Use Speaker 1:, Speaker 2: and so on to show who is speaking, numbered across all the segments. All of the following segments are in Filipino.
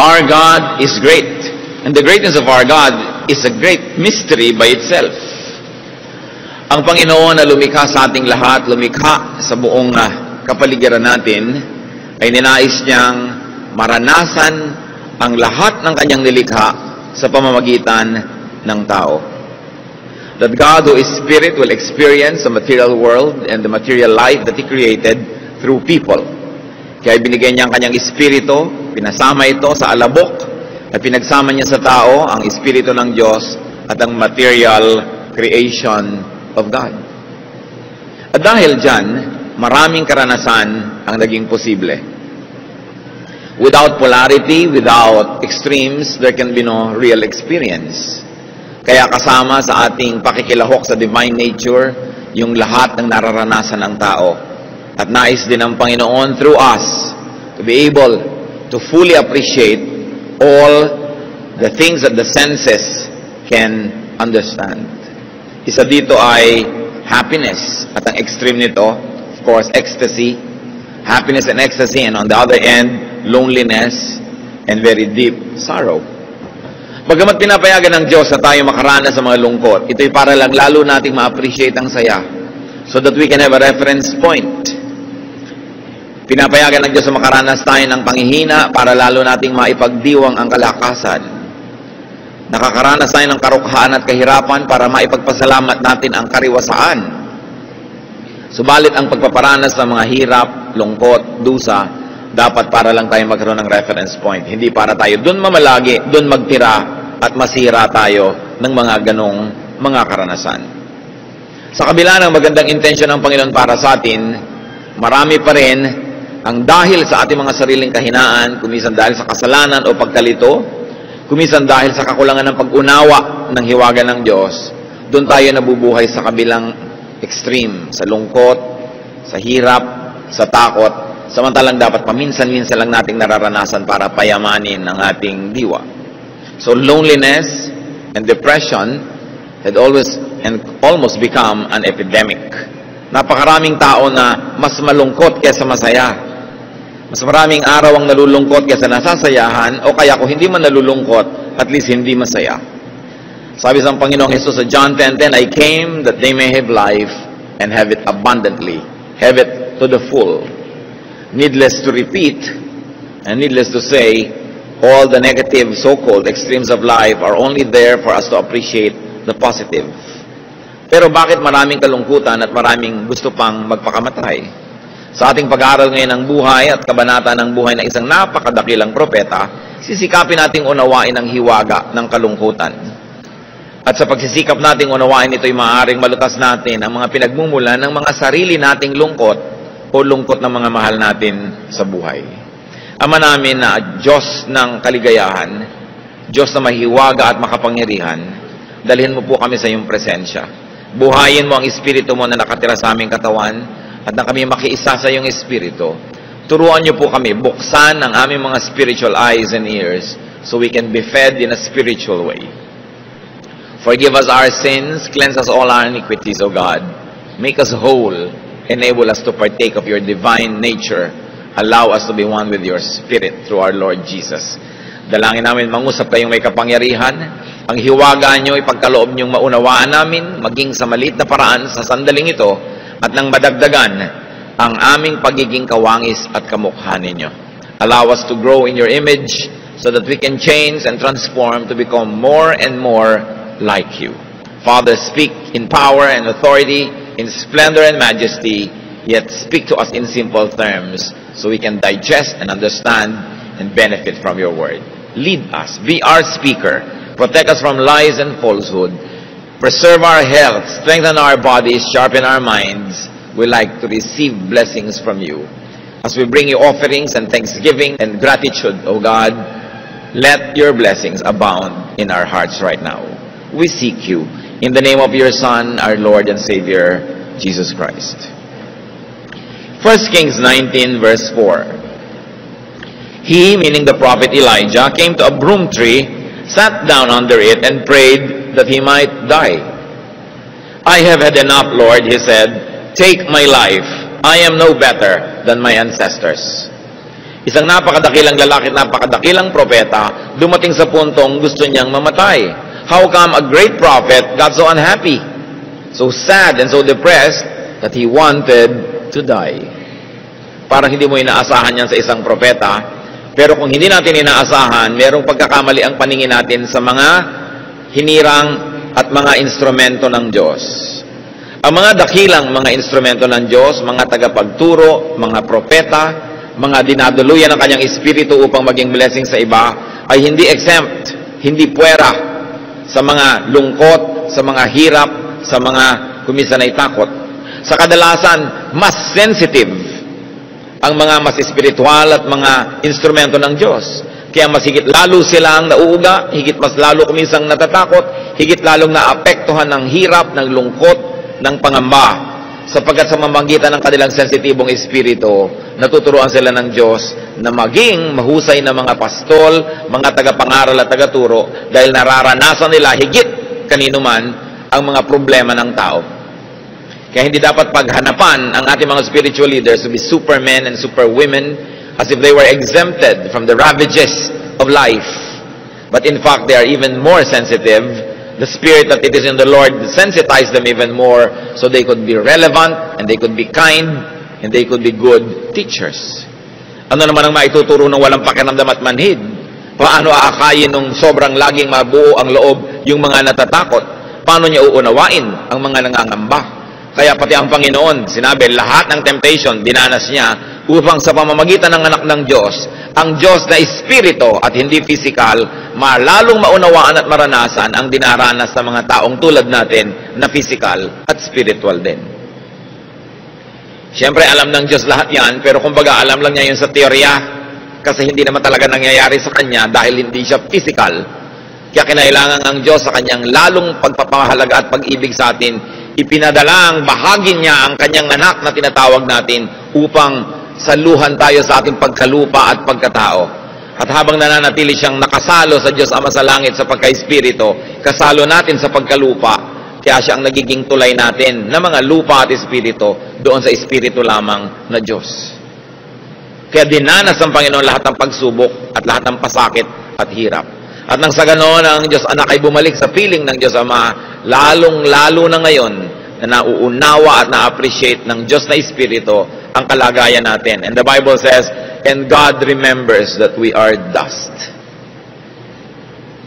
Speaker 1: Our God is great. And the greatness of our God is a great mystery by itself. Ang Panginoon na lumikha sa ating lahat, lumikha sa buong kapaligiran natin, ay ninais niyang maranasan ang lahat ng kanyang nilikha sa pamamagitan ng tao. That God who is Spirit will experience the material world and the material life that He created through people. Kaya binigay niya ang kanyang Espiritu, pinasama ito sa alabok, at pinagsama niya sa tao ang Espiritu ng Diyos at ang material creation of God. At dahil dyan, maraming karanasan ang naging posible. Without polarity, without extremes, there can be no real experience. Kaya kasama sa ating pakikilahok sa divine nature, yung lahat ng nararanasan ng tao. At nais din ng Panginoon through us to be able to fully appreciate all the things that the senses can understand. Isa dito ay happiness. At ang extreme nito, of course, ecstasy. Happiness and ecstasy. And on the other end, loneliness and very deep sorrow. Bagamat pinapayagan ng Diyos na tayo makaranas sa mga lungkot, ito'y para lang lalo nating ma-appreciate ang saya so that we can have a reference point. Pinapayagan ng Diyos na makaranas tayo ng panghihina para lalo nating maipagdiwang ang kalakasan. Nakakaranas tayo ng karukhaan at kahirapan para maipagpasalamat natin ang kariwasaan. Subalit ang pagpaparanas ng mga hirap, lungkot, dusa, dapat para lang tayo magkaroon ng reference point. Hindi para tayo dun mamalagi, dun magtira at masira tayo ng mga ganong mga karanasan. Sa kabila ng magandang intensyon ng Panginoon para sa atin, marami pa rin ang dahil sa ating mga sariling kahinaan, kumisan dahil sa kasalanan o pagkalito, kumisan dahil sa kakulangan ng pag-unawa ng hiwaga ng Diyos, doon tayo nabubuhay sa kabilang extreme, sa lungkot, sa hirap, sa takot, samantalang dapat paminsan-minsan lang nating nararanasan para payamanin ang ating diwa. So loneliness and depression had almost become an epidemic. Napakaraming tao na mas malungkot kaysa masaya. Mas maraming araw ang nalulungkot kaysa nasasayahan, o kaya kung hindi man nalulungkot, at least hindi masaya. Sabi sa Panginoong Hesus sa John 10:10, I came that they may have life and have it abundantly. Have it to the full. Needless to repeat, and needless to say, all the negative so-called extremes of life are only there for us to appreciate the positive. Pero bakit maraming kalungkutan at maraming gusto pang magpakamatay? Sa ating pag-aaral ngayon ng buhay at kabanata ng buhay ng isang napakadakilang propeta, sisikapin nating unawain ang hiwaga ng kalungkutan. At sa pagsisikap nating unawain ito'y maaaring malutas natin ang mga pinagmumulan ng mga sarili nating lungkot o lungkot ng mga mahal natin sa buhay. Ama namin na Diyos ng kaligayahan, Diyos na mahiwaga at makapangyarihan, dalhin mo po kami sa iyong presensya. Buhayin mo ang Espiritu mo na nakatira sa aming katawan, at na kami makiisa sa iyong Espiritu. Turuan niyo po kami, buksan ang aming mga spiritual eyes and ears so we can be fed in a spiritual way. Forgive us our sins, cleanse us all our iniquities, O God. Make us whole, enable us to partake of your divine nature. Allow us to be one with your Spirit through our Lord Jesus. Dalangin namin, mangusap kayong may kapangyarihan. Ang hiwaga niyo, ipagkaloob niyong maunawaan namin, maging sa maliit na paraan sa sandaling ito, at nang madagdagan ang aming pagiging kawangis at kamukha ninyo. Allow us to grow in your image so that we can change and transform to become more and more like you. Father, speak in power and authority, in splendor and majesty, yet speak to us in simple terms so we can digest and understand and benefit from your word. Lead us, be our speaker, protect us from lies and falsehood, preserve our health, strengthen our bodies, sharpen our minds. We like to receive blessings from you. As we bring you offerings and thanksgiving and gratitude, O God, let your blessings abound in our hearts right now. We seek you in the name of your Son, our Lord and Savior, Jesus Christ. 1 Kings 19 verse 4. He, meaning the prophet Elijah, came to a broom tree, sat down under it, and prayed that he might die. I have had enough, Lord, he said. Take my life. I am no better than my ancestors. Isang napakadakilang lalaki at napakadakilang propeta, dumating sa puntong gusto niyang mamatay. How come a great prophet got so unhappy, so sad and so depressed that he wanted to die? Parang hindi mo inaasahan yan sa isang propeta, pero kung hindi natin inaasahan, merong pagkakamali ang paningin natin sa mga hinirang at mga instrumento ng Diyos. Ang mga dakilang mga instrumento ng Diyos, mga tagapagturo, mga propeta, mga dinaduluyan ng kanyang espiritu upang maging blessing sa iba, ay hindi exempt, hindi puwera sa mga lungkot, sa mga hirap, sa mga kumisan ay takot. Sa kadalasan, mas sensitive ang mga mas espiritual at mga instrumento ng Diyos. Kaya mas higit lalo silang nauuga, higit mas lalo kumisang natatakot, higit lalong naapektuhan ng hirap, ng lungkot, ng pangamba. Sapagkat sa mamagitan ng kanilang sensitibong espiritu, natuturuan sila ng Diyos na maging mahusay na mga pastol, mga tagapangaral at tagaturo, dahil nararanasan nila higit kanino man ang mga problema ng tao. Kaya hindi dapat paghanapan ang ating mga spiritual leaders to be supermen and superwomen as if they were exempted from the ravages of life. But in fact, they are even more sensitive. The Spirit that it is in the Lord sensitized them even more so they could be relevant and they could be kind and they could be good teachers. Ano naman ang maituturo ng walang pakiramdam at manhid? Paano aakayin nung sobrang laging mabuo ang loob yung mga natatakot? Paano niya uunawain ang mga nangangamba? Kaya pati ang Panginoon, sinabi, lahat ng temptation, dinanas niya upang sa pamamagitan ng anak ng Diyos, ang Diyos na espiritu at hindi physical, malalong maunawaan at maranasan ang dinaranas ng mga taong tulad natin na physical at spiritual din. Siyempre, alam ng Diyos lahat yan, pero kumbaga alam lang niya yun sa teorya kasi hindi naman talaga nangyayari sa Kanya dahil hindi siya physical. Kaya kinailangan ang Diyos sa Kanyang lalong pagpapahalaga at pag-ibig sa atin, ipinadala ang bahagi niya ang Kanyang anak na tinatawag natin upang saluhan tayo sa ating pagkalupa at pagkatao. At habang nananatili siyang nakasalo sa Diyos Ama sa langit sa pagka-espiritu, kasalo natin sa pagkalupa, kaya siya ang nagiging tulay natin na mga lupa at espiritu doon sa espiritu lamang na Diyos. Kaya dinanas ng Panginoon lahat ng pagsubok at lahat ng pasakit at hirap. At nang sa ganoon, ang Diyos Anak ay bumalik sa piling ng Diyos Ama, lalong-lalo na ngayon na nauunawa at na-appreciate ng Diyos na Espiritu ang kalagayan natin. And the Bible says, and God remembers that we are dust.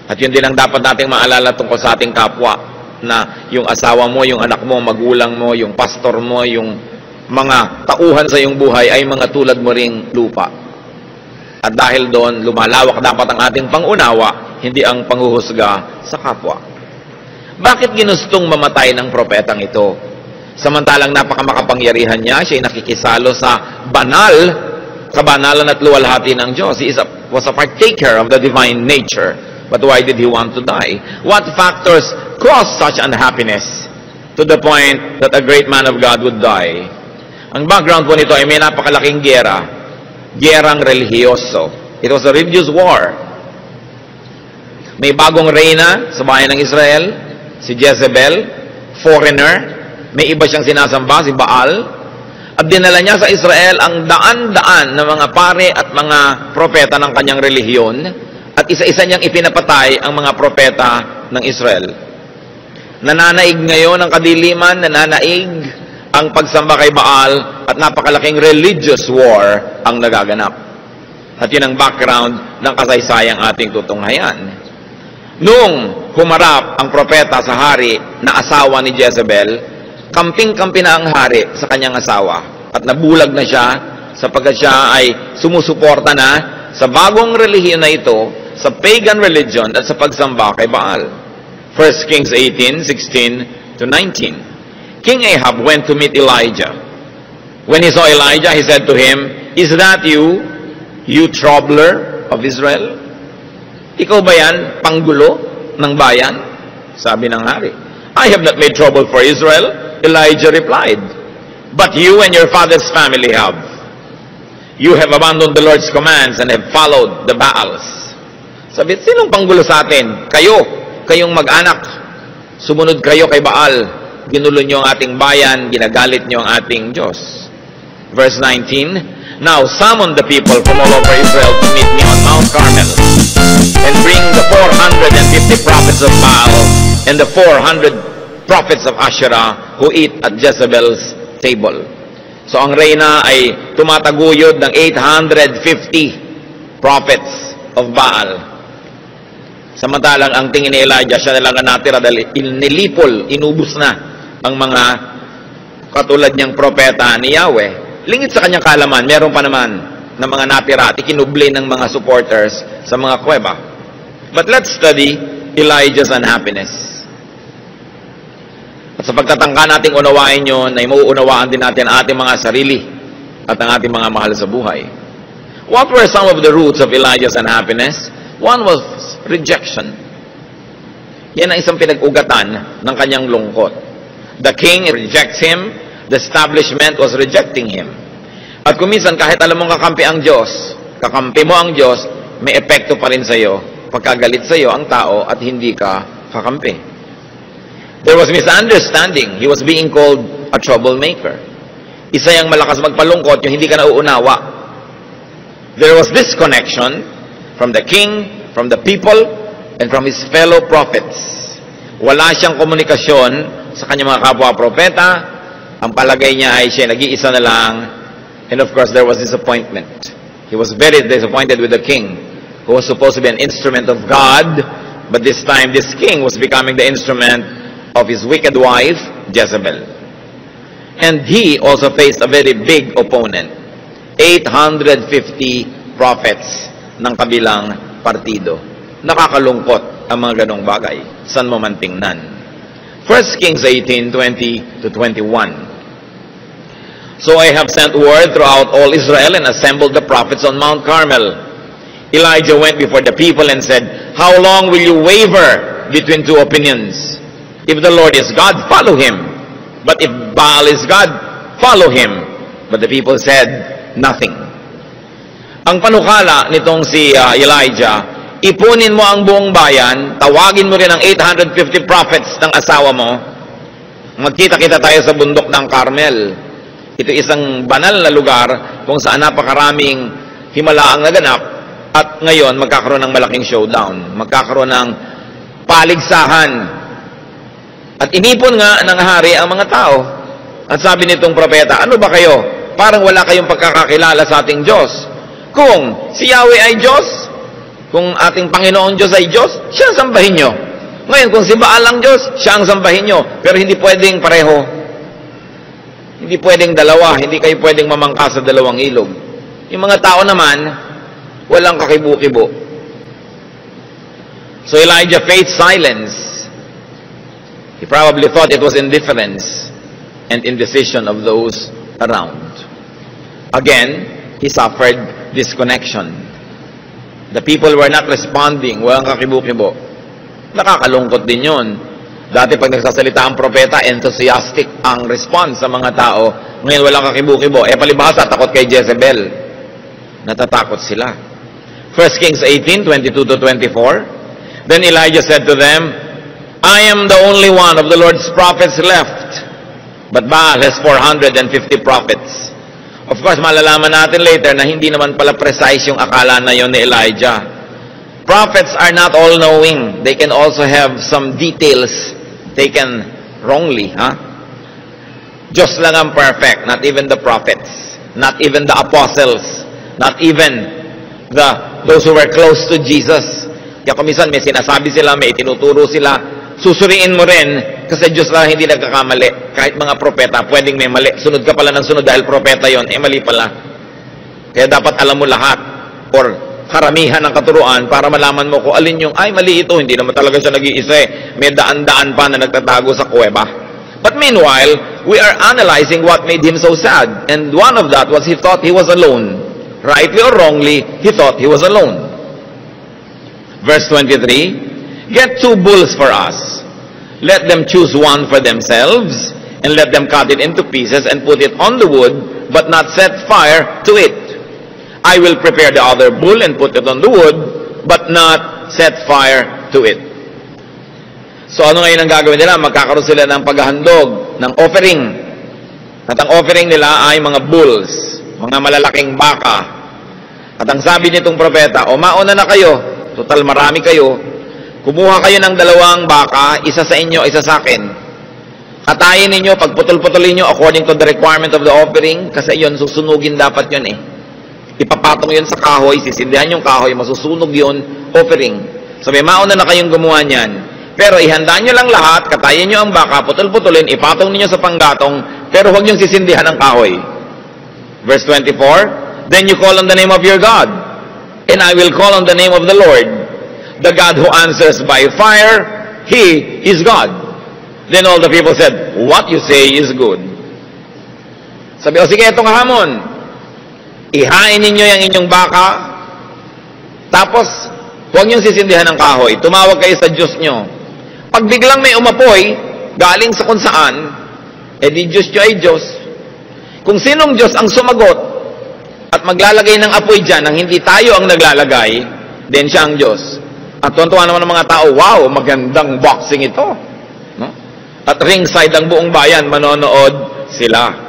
Speaker 1: At yun din ang dapat nating maalala tungkol sa ating kapwa, na yung asawa mo, yung anak mo, magulang mo, yung pastor mo, yung mga tauhan sa iyong buhay ay mga tulad mo ring lupa. At dahil doon, lumalawak dapat ang ating pangunawa, hindi ang panghuhusga sa kapwa. Bakit ginustong mamatay ng propetang ito? Samantalang napakamakapangyarihan niya, siya'y nakikisalo sa kabanalan at luwalhati ng Diyos. He was a partaker of the divine nature. But why did he want to die? What factors caused such unhappiness to the point that a great man of God would die? Ang background po nito ay may napakalaking gerang relihiyoso. It was a religious war. May bagong reyna sa bayan ng Israel, si Jezebel, foreigner. May iba siyang sinasamba, si Baal. At dinala niya sa Israel ang daan-daan ng mga pare at mga propeta ng kanyang relihiyon. At isa-isa niyang ipinapatay ang mga propeta ng Israel. Nananaig ngayon ang kadiliman, nananaig ang pagsamba kay Baal, at napakalaking religious war ang nagaganap. At yun ang background ng kasaysayang ating tutunghayan. Noong humarap ang propeta sa hari na asawa ni Jezebel, kamping-kampi na ang hari sa kanyang asawa. At nabulag na siya sapagkat siya ay sumusuporta na sa bagong relihiyon na ito, sa pagan religion at sa pagsamba kay Baal. 1 Kings 18:16 to 19. King Ahab went to meet Elijah. When he saw Elijah, he said to him, "Is that you, you troubler of Israel?" Ikaw ba yan, panggulo ng bayan? Sabi ng hari. "I have not made trouble for Israel," Elijah replied. "But you and your father's family have. You have abandoned the Lord's commands and have followed the Baals." Sabi, sinong panggulo sa atin? Kayong mag-anak. Sumunod kayo kay Baal. Ginulo niyo ang ating bayan, ginagalit niyo ang ating Diyos. Verse 19, Now summon the people from all over Israel to meet me on Mount Carmel, and bring the 450 prophets of Baal and the 400 prophets of Asherah who eat at Jezebel's table. So ang reyna ay tumataguyod ng 850 prophets of Baal. Samantalang ang tingin ni Elijah, siya na lang ang natira dahil nilipol, inubos na ang mga katulad niyang propeta ni Yahweh. Lingit sa kanyang kaalaman, meron pa naman ng mga natira at ikinubli ng mga supporters sa mga kuweba. But let's study Elijah's unhappiness. At sa pagtatangka nating unawain yun, ay mauunawaan din natin ang ating mga sarili at ang ating mga mahal sa buhay. What were some of the roots of Elijah's unhappiness? One was rejection. Yan ang isang pinag-ugatan ng kanyang lungkot. The king rejects him. The establishment was rejecting him. At kuminsan, kahit alam mong kakampi ang Diyos, kakampi mo ang Diyos, may epekto pa rin sa iyo pagkagalit sa iyo ang tao at hindi ka kakampi. There was misunderstanding. He was being called a troublemaker. Isa yung malakas magpalungkot, yung hindi ka nauunawa. There was disconnection from the king, from the people, and from his fellow prophets. Wala siyang komunikasyon sa kanyang mga kapwa-propeta. Ang palagay niya ay siya nag-iisa na lang. And of course, there was disappointment. He was very disappointed with the king, who was supposed to be an instrument of God, but this time, this king was becoming the instrument of his wicked wife, Jezebel. And he also faced a very big opponent. 850 prophets ng kabilang partido. Nakakalungkot ang mga ganong bagay. San mo man tingnan. 1 Kings 18:20-21. So I have sent word throughout all Israel and assembled the prophets on Mount Carmel. Elijah went before the people and said, "How long will you waver between two opinions? If the Lord is God, follow him. But if Baal is God, follow him." But the people said nothing. Ang panukala nitong si Elijah, ipunin mo ang buong bayan, tawagin mo rin ang 850 prophets ng asawa mo, magkita-kita tayo sa bundok ng Carmel. Ito isang banal na lugar kung saan napakaraming himalaang naganap at ngayon magkakaroon ng malaking showdown. Magkakaroon ng paligsahan. At inipon nga ng hari ang mga tao. At sabi nitong propeta, ano ba kayo? Parang wala kayong pagkakakilala sa ating Diyos. Kung si Yahweh ay Diyos, kung ating Panginoon Diyos ay Diyos, siya ang sambahin nyo. Ngayon, kung si Baal ang Diyos, siya ang sambahin nyo. Pero hindi pwedeng pareho. Hindi pwedeng dalawa, hindi kayo pwedeng mamangka sa dalawang ilog. Yung mga tao naman, walang kakibu-kibo. So Elijah faced silence. He probably thought it was indifference and indecision of those around. Again, he suffered disconnection. The people were not responding, walang kakibu-kibo. Nakakalungkot din yun. Dati pag nagsasalita ang propeta, enthusiastic ang response sa mga tao. Ngayon walang kakibu-kibo. Palibhasa, takot kay Jezebel. Natatakot sila. 1 Kings 18:22-24. Then Elijah said to them, "I am the only one of the Lord's prophets left, but Baal has 450 prophets." Of course, malalaman natin later na hindi naman pala precise yung akala na yon ni Elijah. Prophets are not all-knowing. They can also have some details taken wrongly. Diyos lang ang perfect, not even the prophets, not even the apostles, not even those who were close to Jesus. Kaya kumisan may sinasabi sila, may itinuturo sila, susuriin mo rin, kasi Diyos lang hindi nagkakamali. Kahit mga propeta, pwedeng may mali. Sunod ka pala ng sunod dahil propeta yon, mali pala. Kaya dapat alam mo lahat, or karamihan ng katuruan para malaman mo kung alin yung, ay mali ito, hindi naman talaga siya nag-iisa, may daan-daan pa na nagtatago sa kuweba. But meanwhile, we are analyzing what made him so sad. And one of that was he thought he was alone. Rightly or wrongly, he thought he was alone. Verse 23, "Get 2 bulls for us. Let them choose one for themselves, and let them cut it into pieces and put it on the wood, but not set fire to it. I will prepare the other bull and put it on the wood, but not set fire to it." So ano ngayon ang gagawin nila? Magkakaroon sila ng paghahandog, ng offering. At ang offering nila ay mga bulls. mga malalaking baka. At ang sabi nitong propeta, o mauna na kayo, total marami kayo, kumuha kayo ng 2 baka, isa sa inyo, isa sa akin. Katayin ninyo, pagputol-putulin nyo according to the requirement of the offering, kasi yun, susunugin dapat yun eh. Ipapatong yun sa kahoy, sisindihan yung kahoy, masusunog yun, offering. Sabi, mauna na kayong gumawa niyan. Pero ihanda nyo lang lahat, katayin nyo ang baka, putol-putulin, ipatong ninyo sa panggatong, pero huwag nyo sisindihan ang kahoy. Verse 24, then you call on the name of your God, and I will call on the name of the Lord. The God who answers by fire, He is God. Then all the people said, what you say is good. Sabi, o sige, itong hamon. Ihain ninyo yung inyong baka, tapos, huwag niyong sisindihan ng kahoy. Tumawag kayo sa Diyos nyo. Pag biglang may umapoy, galing sa kung saan, di Diyos nyo ay Diyos. Kung sinong Diyos ang sumagot, at maglalagay ng apoy dyan, nang hindi tayo ang naglalagay, then siya ang Diyos. At tuwan-tuwa naman ng mga tao, wow, magandang boxing ito. No? At ringside ang buong bayan, manonood sila.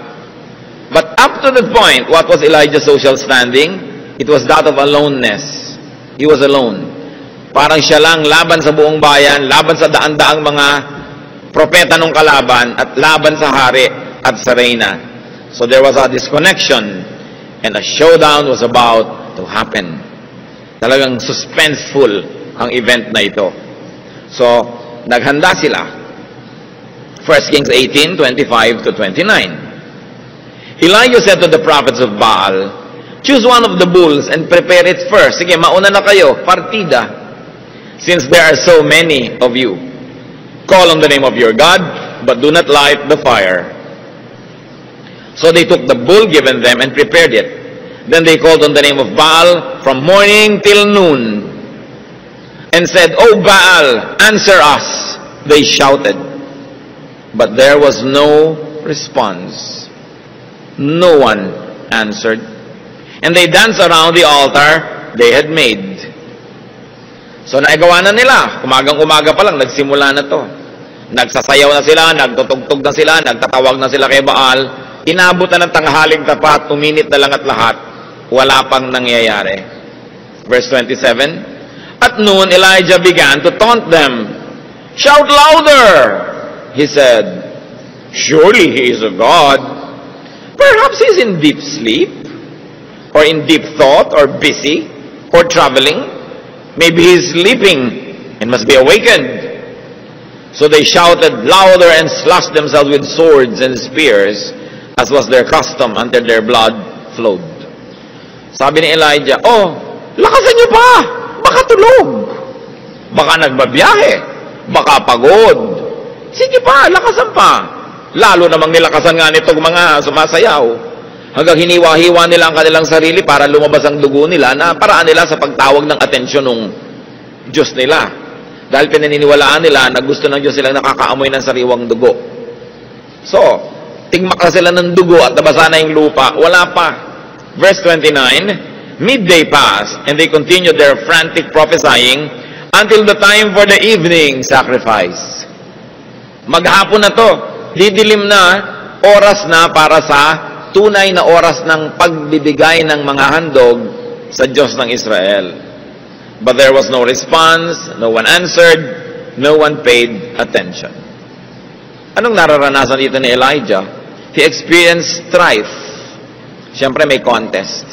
Speaker 1: But up to that point, what was Elijah's social standing? It was that of aloneness. He was alone. Parang siya lang laban sa buong bayan, laban sa daan-daang mga propeta nung kalaban, at laban sa hari at sa reyna. So there was a disconnection, and a showdown was about to happen. Talagang suspenseful ang event na ito. So, naghanda sila. 1 Kings 18, 25 to 29. Elijah said to the prophets of Baal, choose one of the bulls and prepare it first. Sige, mauna na kayo, partida. Since there are so many of you. Call on the name of your God, but do not light the fire. So they took the bull given them and prepared it. Then they called on the name of Baal from morning till noon, and said, O Baal, answer us. They shouted. But there was no response. No one answered. And they danced around the altar they had made. So naagawa na nila. Umagang-umaga pa lang, nagsimula na to. Nagsasayaw na sila, nagtutugtog na sila, nagtatawag na sila kay Baal. Inabot na ng tanghaling tapat, uminit na lang at lahat. Wala pang nangyayari. Verse 27, At noon, Elijah began to taunt them. Shout louder, he said. Surely he is a God. Perhaps he's in deep sleep, or in deep thought, or busy, or traveling. Maybe he's sleeping and must be awakened. So they shouted louder and slashed themselves with swords and spears, as was their custom, until their blood flowed. Sabi ni Elijah, oh, lakasan niyo pa! Baka tulog! Baka nagbabiyahe! Baka pagod! Sige pa, lakasan pa! Lalo namang nilakasan nga nitong mga sumasayaw. Hanggang hiniwa-hiwa nila ang kanilang sarili para lumabas ang dugo nila na paraan nila sa pagtawag ng atensyon ng Diyos nila. Dahil pinaniniwalaan nila na gusto ng Diyos silang nakakaamoy ng sariwang dugo. So, tigmak na sila ng dugo at nabasa na yung lupa. Wala pa. Verse 29, midday passed, and they continued their frantic prophesying until the time for the evening sacrifice. Maghapon na to. Didilim na, oras na para sa tunay na oras ng pagbibigay ng mga handog sa Diyos ng Israel. But there was no response, no one answered, no one paid attention. Anong nararanasan dito ni Elijah? He experienced strife. Siyempre may contest.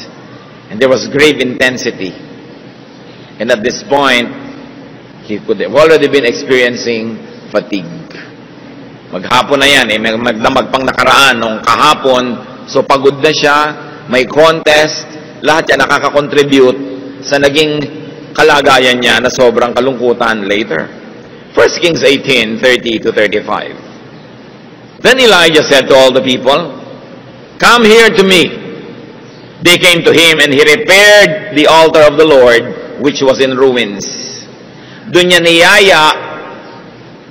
Speaker 1: And there was grave intensity. And at this point, he could have already been experiencing fatigue. Maghapon na yan, magdamag pang nakaraan nung kahapon, so pagod na siya, may contest, lahat yan nakaka-contribute sa naging kalagayan niya na sobrang kalungkutan later. 1 Kings 18, 30 to 35. Then Elijah said to all the people, come here to me. They came to him, and he repaired the altar of the Lord, which was in ruins. Doon niya niyaya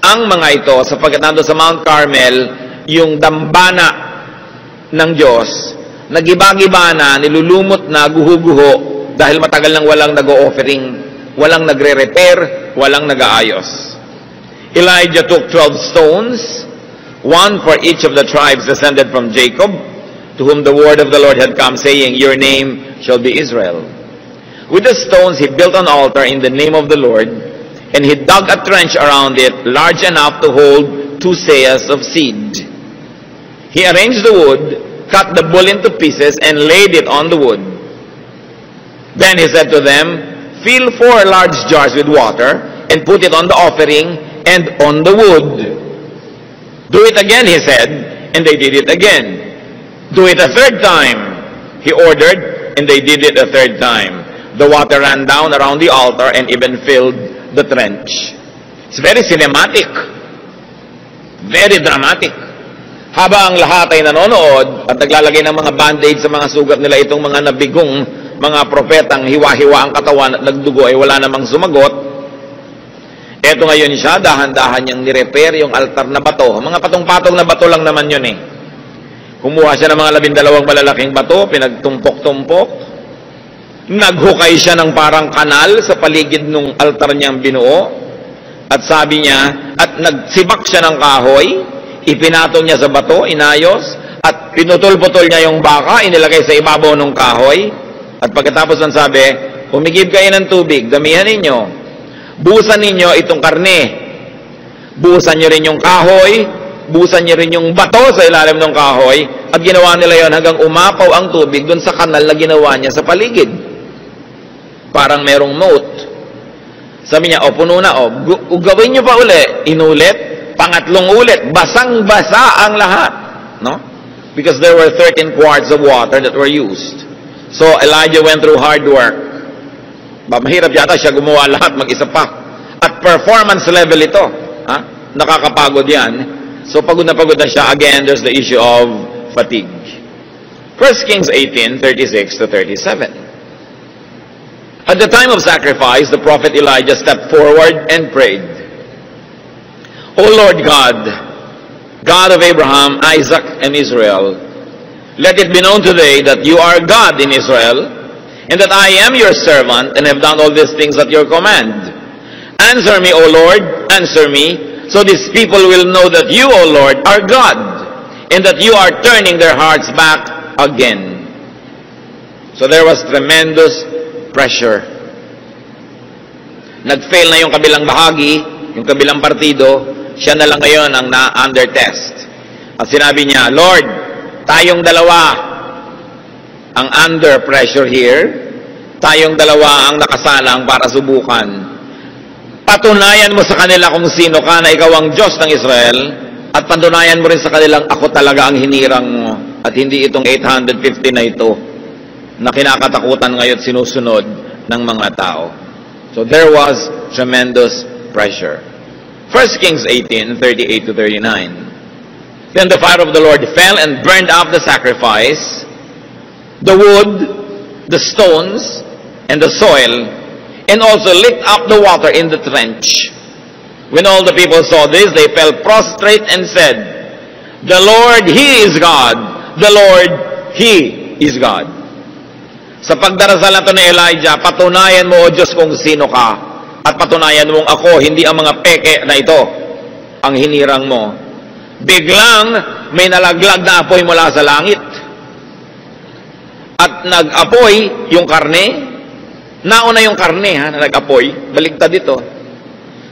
Speaker 1: ang mga ito, sapagkat nando sa Mount Carmel, yung dambana ng Diyos, nagiba-giba na, nilulumot na, guho-guho, dahil matagal nang walang nag-o-offering, walang nagre-repair, walang nag-aayos. Elijah took 12 stones, one for each of the tribes descended from Jacob, to whom the word of the Lord had come, saying, Your name shall be Israel. With the stones he built an altar in the name of the Lord, and he dug a trench around it, large enough to hold 2 seahs of seed. He arranged the wood, cut the bull into pieces, and laid it on the wood. Then he said to them, Fill 4 large jars with water, and put it on the offering and on the wood. Do it again, he said, and they did it again. Do it a 3rd time, he ordered, and they did it a 3rd time. The water ran down around the altar and even filled the trench. It's very cinematic. Very dramatic. Habang lahat ay nanonood at naglalagay ng mga band-aid sa mga sugat nila, itong mga nabigong mga propetang hiwa-hiwa ang katawan at nagdugo ay wala namang sumagot. Eto ngayon siya, dahan-dahan niyang nirepair yung altar na bato. Mga patong-patong na bato lang naman yun eh. Kumuha siya ng mga 12 malalaking bato, pinagtumpok-tumpok. Naghukay siya ng parang kanal sa paligid ng altar niyang binuo. At sabi niya, at nagsibak siya ng kahoy, ipinatong niya sa bato, inayos, at pinutol-putol niya yung baka, inilagay sa ibabaw ng kahoy. At pagkatapos ng sabi, humigib kayo ng tubig, damihan ninyo. Buhusan ninyo itong karne. Buhusan niyo rin yung kahoy, buhusan niyo rin yung bato sa ilalim ng kahoy, at ginawa nila yon hanggang umapaw ang tubig dun sa kanal na ginawa niya sa paligid. Parang merong moat. Sabi niya, puno na, gawin niyo pa uli. Inulit, pangatlong ulit, basang-basa ang lahat. No? Because there were 13 quarts of water that were used. So Elijah went through hard work. Mahirap yata siya gumawa lahat mag-isa pa. At performance level ito. Nakakapagod yan. So pagod na siya. Again, there's the issue of fatigue. 1 Kings 18:36-37. At the time of sacrifice, the prophet Elijah stepped forward and prayed, O Lord God, God of Abraham, Isaac, and Israel, let it be known today that you are God in Israel, and that I am your servant, and have done all these things at your command. Answer me, O Lord, answer me, so these people will know that you, O Lord, are God, and that you are turning their hearts back again. So there was tremendous pressure. Nag-fail na yung kabilang bahagi, yung kabilang partido, siya na lang ngayon ang na-under test. At sinabi niya, Lord, tayong dalawa ang under pressure here, tayong dalawa ang nakasalang para subukan. Patunayan mo sa kanila kung sino ka na ikaw ang Diyos ng Israel, at patunayan mo rin sa kanilang ako talaga ang hinirang mo, at hindi itong 850 na ito na kinakatakutan ngayon at sinusunod ng mga tao. So there was tremendous pressure. 1 Kings 18:38-39. Then the fire of the Lord fell and burned up the sacrifice, the wood, the stones, and the soil, and also licked up the water in the trench. When all the people saw this, they fell prostrate and said, The Lord, He is God. The Lord, He is God. Sa pagdarasal na ito ni Elijah, patunayan mo, O Diyos, kung sino ka. At patunayan mong ako, hindi ang mga peke na ito ang hinirang mo. Biglang may nalaglag na apoy mula sa langit. At nag-apoy yung karne. Nauna yung karne na nag-apoy. Baligtad ito.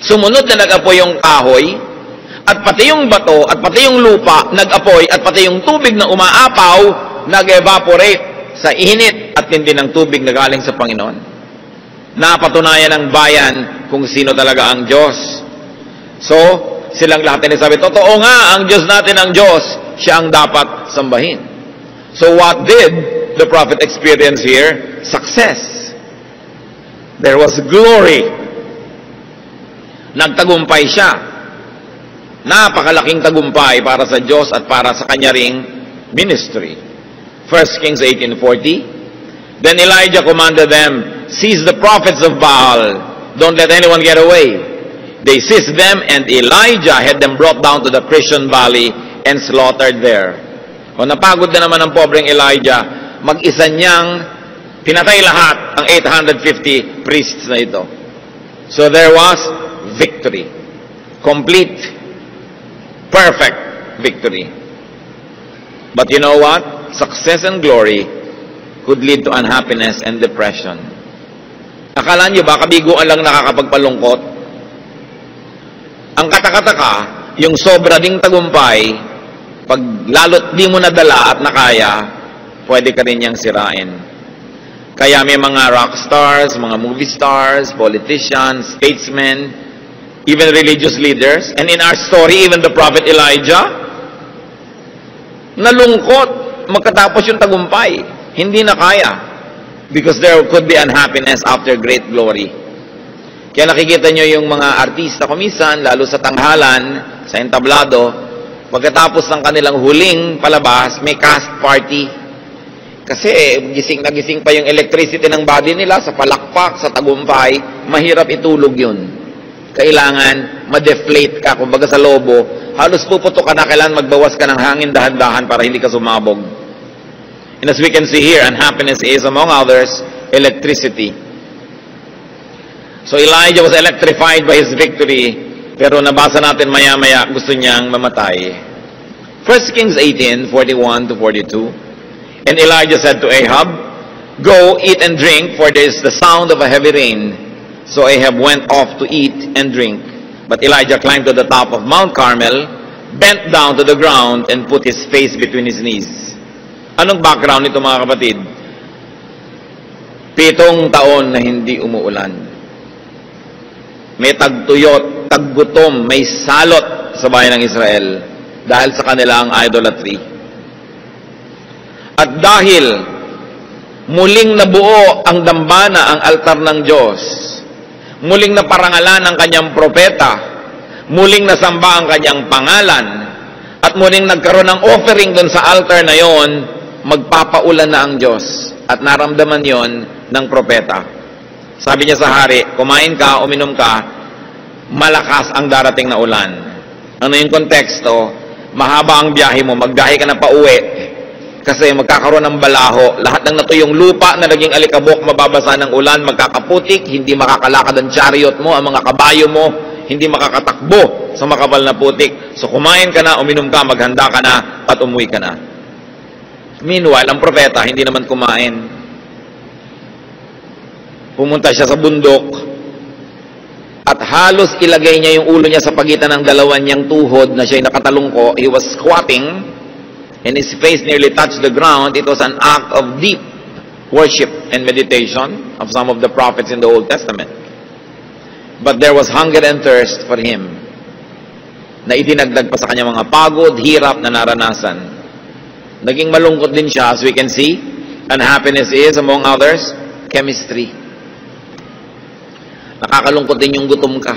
Speaker 1: Sumunod na nag-apoy yung kahoy. At pati yung bato, at pati yung lupa, nag-apoy. At pati yung tubig na umaapaw, nag-evaporate sa init at tindi ng tubig na galing sa Panginoon. Napatunayan ng bayan kung sino talaga ang Diyos. So, silang lahat ay sabi, totoo nga, ang Diyos natin ang Diyos, siya ang dapat sambahin. So what did the prophet experience here? Success. There was glory. Nagtagumpay siya. Napakalaking tagumpay para sa Diyos at para sa kanya ring ministry. 1 Kings 18:40. Then Elijah commanded them, Seize the prophets of Baal. Don't let anyone get away. They seized them, and Elijah had them brought down to the Kishon Valley and slaughtered there. Kung napagod na naman ang pobreng Elijah, mag-isa niyang pinatay lahat ang 850 priests na ito. So there was victory. Complete, perfect victory. But you know what? success and glory could lead to unhappiness and depression. Akala nyo ba, kabiguan lang nakakapagpalungkot? Ang katakataka, yung sobra ding tagumpay, pag lalo't di mo nadala at nakaya, pwede ka rin niyang sirain. Kaya may mga rock stars, mga movie stars, politicians, statesmen, even religious leaders, and in our story, even the prophet Elijah, nalungkot magkatapos yung tagumpay. Hindi na kaya. Because there could be unhappiness after great glory. Kaya nakikita nyo yung mga artista kumisan, lalo sa tanghalan, sa entablado, pagkatapos ng kanilang huling palabas, may cast party. Kasi gising na gising pa yung electricity ng body nila sa palakpak, sa tagumpay, mahirap itulog yun. Kailangan ma-deflate ka, kumbaga sa lobo, halos puputok ka na, kailangan magbawas ka ng hangin dahan-dahan para hindi ka sumabog. And as we can see here, unhappiness is, among others, electricity. So Elijah was electrified by his victory, pero nabasa natin maya-maya, gusto niyang mamatay. 1 Kings 18:41-42. And Elijah said to Ahab, "Go, eat and drink, for there is the sound of a heavy rain." So Ahab went off to eat and drink. But Elijah climbed to the top of Mount Carmel, bent down to the ground, and put his face between his knees. Anong background nito, mga kapatid? 7 taon na hindi umuulan. May tagtuyot, taggutom, may salot sa bayan ng Israel dahil sa kanilang idolatry. At dahil muling nabuo ang dambana, ang altar ng Diyos, muling naparangalan ang kanyang propeta, muling nasamba ang kanyang pangalan, at muling nagkaroon ng offering doon sa altar na yon, magpapaulan na ang Diyos. At naramdaman yon ng propeta. Sabi niya sa hari, kumain ka, uminom ka, malakas ang darating na ulan. Ano yung konteksto? Mahaba ang biyahe mo, magbiyahe ka na pa uwi. Kasi magkakaroon ng balaho. Lahat ng natuyong lupa na naging alikabok, mababasa ng ulan, magkakaputik, hindi makakalakad ang chariot mo, ang mga kabayo mo, hindi makakatakbo sa makapal na putik. So kumain ka na, uminom ka, maghanda ka na, at umuwi ka na. Meanwhile, ang propeta, hindi naman kumain. Pumunta siya sa bundok, at halos ilagay niya yung ulo niya sa pagitan ng dalawan niyang tuhod na siya'y nakatalungko. He was squatting, and his face nearly touched the ground. It was an act of deep worship and meditation of some of the prophets in the Old Testament. But there was hunger and thirst for him na idinagdag pa sa kanya mga pagod, hirap na naranasan. Naging malungkot din siya, as we can see. Unhappiness is, among others, chemistry. Nakakalungkot din yung gutom ka.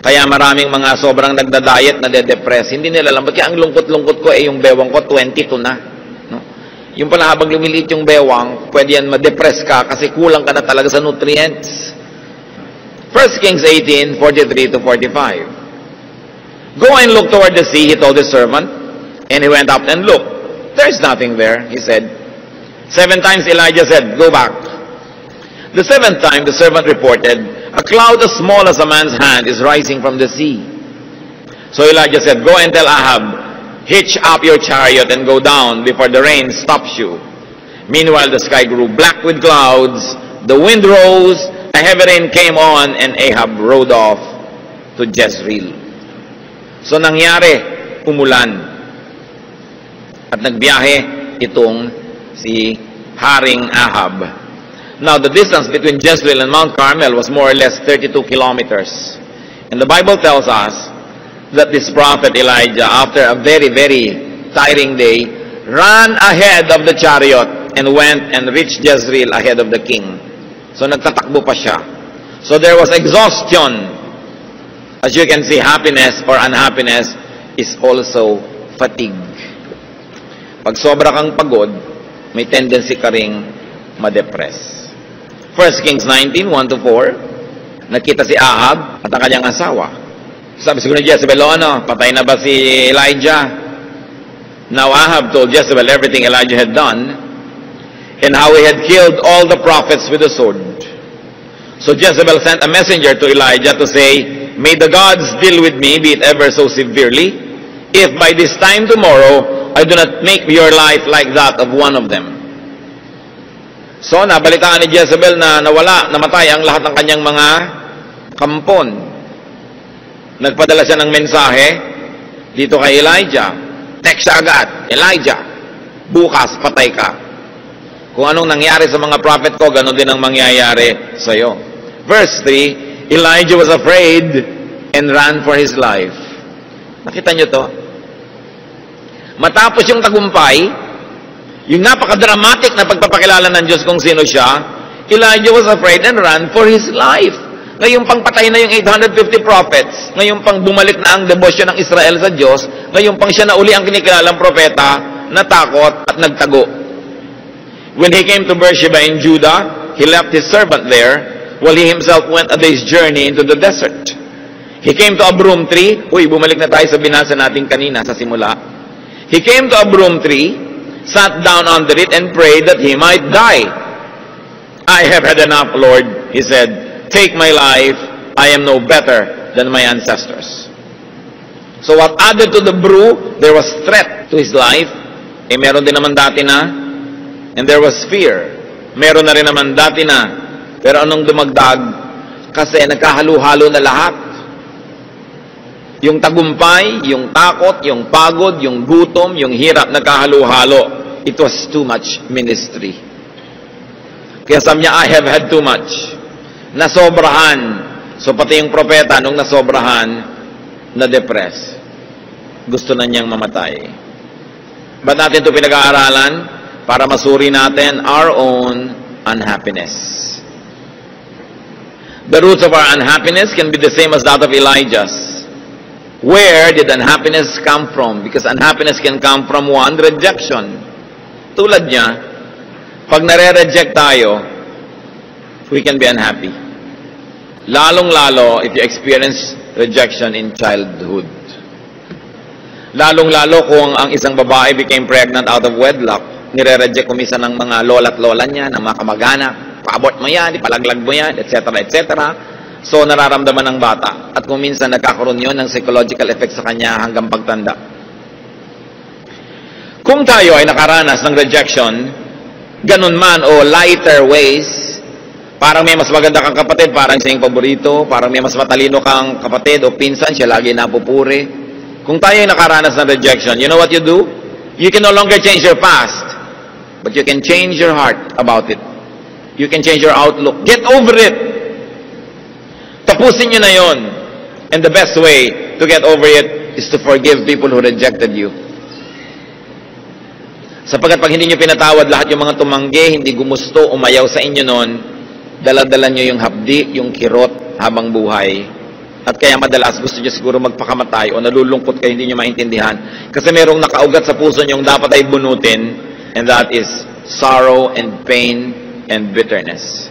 Speaker 1: Kaya maraming mga sobrang nagda-diet na de-depress. Hindi nila alam. Kaya ang lungkot-lungkot ko, yung bewang ko, 22 na. No? Yung pala habang lumiliit yung bewang, pwede yan ma-depress ka kasi kulang ka na talaga sa nutrients. 1 Kings 18:43-45. Go and look toward the sea, he told his servant. And he went up and looked. There's nothing there, he said. 7 times Elijah said, go back. The 7th time, the servant reported, a cloud as small as a man's hand is rising from the sea. So Elijah said, go and tell Ahab, hitch up your chariot and go down before the rain stops you. Meanwhile, the sky grew black with clouds, the wind rose, a heavy rain came on, and Ahab rode off to Jezreel. So nangyari, umulan. At nagbiyahe itong si Haring Ahab. Now, the distance between Jezreel and Mount Carmel was more or less 32 kilometers. And the Bible tells us that this prophet Elijah, after a very, very tiring day, ran ahead of the chariot and went and reached Jezreel ahead of the king. So, nagtatakbo pa siya. So, there was exhaustion. As you can see, happiness or unhappiness is also fatigue. Pag sobra kang pagod, may tendency ka ring ma-depress. 1 Kings 19:1-4, nakita si Ahab at ang kanyang asawa. Sabi siguro ni Jezebel, patay na ba si Elijah? Now Ahab told Jezebel everything Elijah had done and how he had killed all the prophets with the sword. So Jezebel sent a messenger to Elijah to say, may the gods deal with me, be it ever so severely, if by this time tomorrow I do not make your life like that of one of them. So, nabalitaan ni Jezebel na namatay ang lahat ng kanyang mga kampon. Nagpadala siya ng mensahe dito kay Elijah. Text siya agad, Elijah, bukas patay ka. Kung anong nangyari sa mga prophet ko, ganon din ang mangyayari sa iyo. Verse 3, Elijah was afraid and ran for his life. Nakita niyo to? Matapos yung tagumpay, yung napaka-dramatic na pagpapakilala ng Diyos kung sino siya, Elijah was afraid and ran for his life. Ngayong pang patay na yung 850 prophets, ngayong pang bumalik na ang debosyon ng Israel sa Diyos, ngayong pang siya na uli ang kinikilalang propeta, natakot at nagtago. When he came to Beersheba in Judah, he left his servant there, while he himself went a day's journey into the desert. He came to a broom tree. Bumalik na tayo sa binasa natin kanina sa simula. He came to a broom tree, sat down under it, and prayed that he might die. I have had enough, Lord, he said. Take my life. I am no better than my ancestors. So what added to the brew, there was threat to his life. Meron din naman dati na. And there was fear. Meron na rin naman dati na. Pero anong dumagdag? Kasi nagkahalo-halo na lahat. Yung tagumpay, yung takot, yung pagod, yung gutom, yung hirap, nagkahalo-halo. It was too much ministry. Kaya sabi niya, I have had too much. Nasobrahan. So pati yung propeta, nung nasobrahan, na-depress. Gusto na niyang mamatay. Ba't natin ito pinag-aaralan? Para masuri natin our own unhappiness. The roots of our unhappiness can be the same as that of Elijah's. Where did unhappiness come from? Because unhappiness can come from one, rejection. Tulad niya, pag nare-reject tayo, we can be unhappy. Lalong-lalo if you experience rejection in childhood. Lalong-lalo kung ang isang babae became pregnant out of wedlock, nire-reject kumisa ng mga lola't lola niya, ng mga kamag-anak, pa-abort mo yan, ipalaglag mo yan, etc., etc. So, nararamdaman ng bata. At kung minsan nagkakaroon yun ng psychological effect sa kanya hanggang pagtanda. Kung tayo ay nakaranas ng rejection, ganun man o lighter ways, parang may mas maganda kang kapatid, parang siya yung paborito, parang may mas matalino kang kapatid o pinsan, siya lagi napupuri. Kung tayo ay nakaranas ng rejection, you know what you do? You can no longer change your past, but you can change your heart about it. You can change your outlook. Get over it. Tapusin nyo na yon. And the best way to get over it is to forgive people who rejected you. Sapagkat pag hindi nyo pinatawad lahat yung mga tumanggi, hindi gumusto, umayaw sa inyo noon, dala-dala nyo yung hapdi, yung kirot habang buhay. At kaya madalas gusto nyo siguro magpakamatay o nalulungkot kayo, hindi nyo maintindihan. Kasi merong nakaugat sa puso nyo dapat ay bunutin, and that is sorrow and pain and bitterness.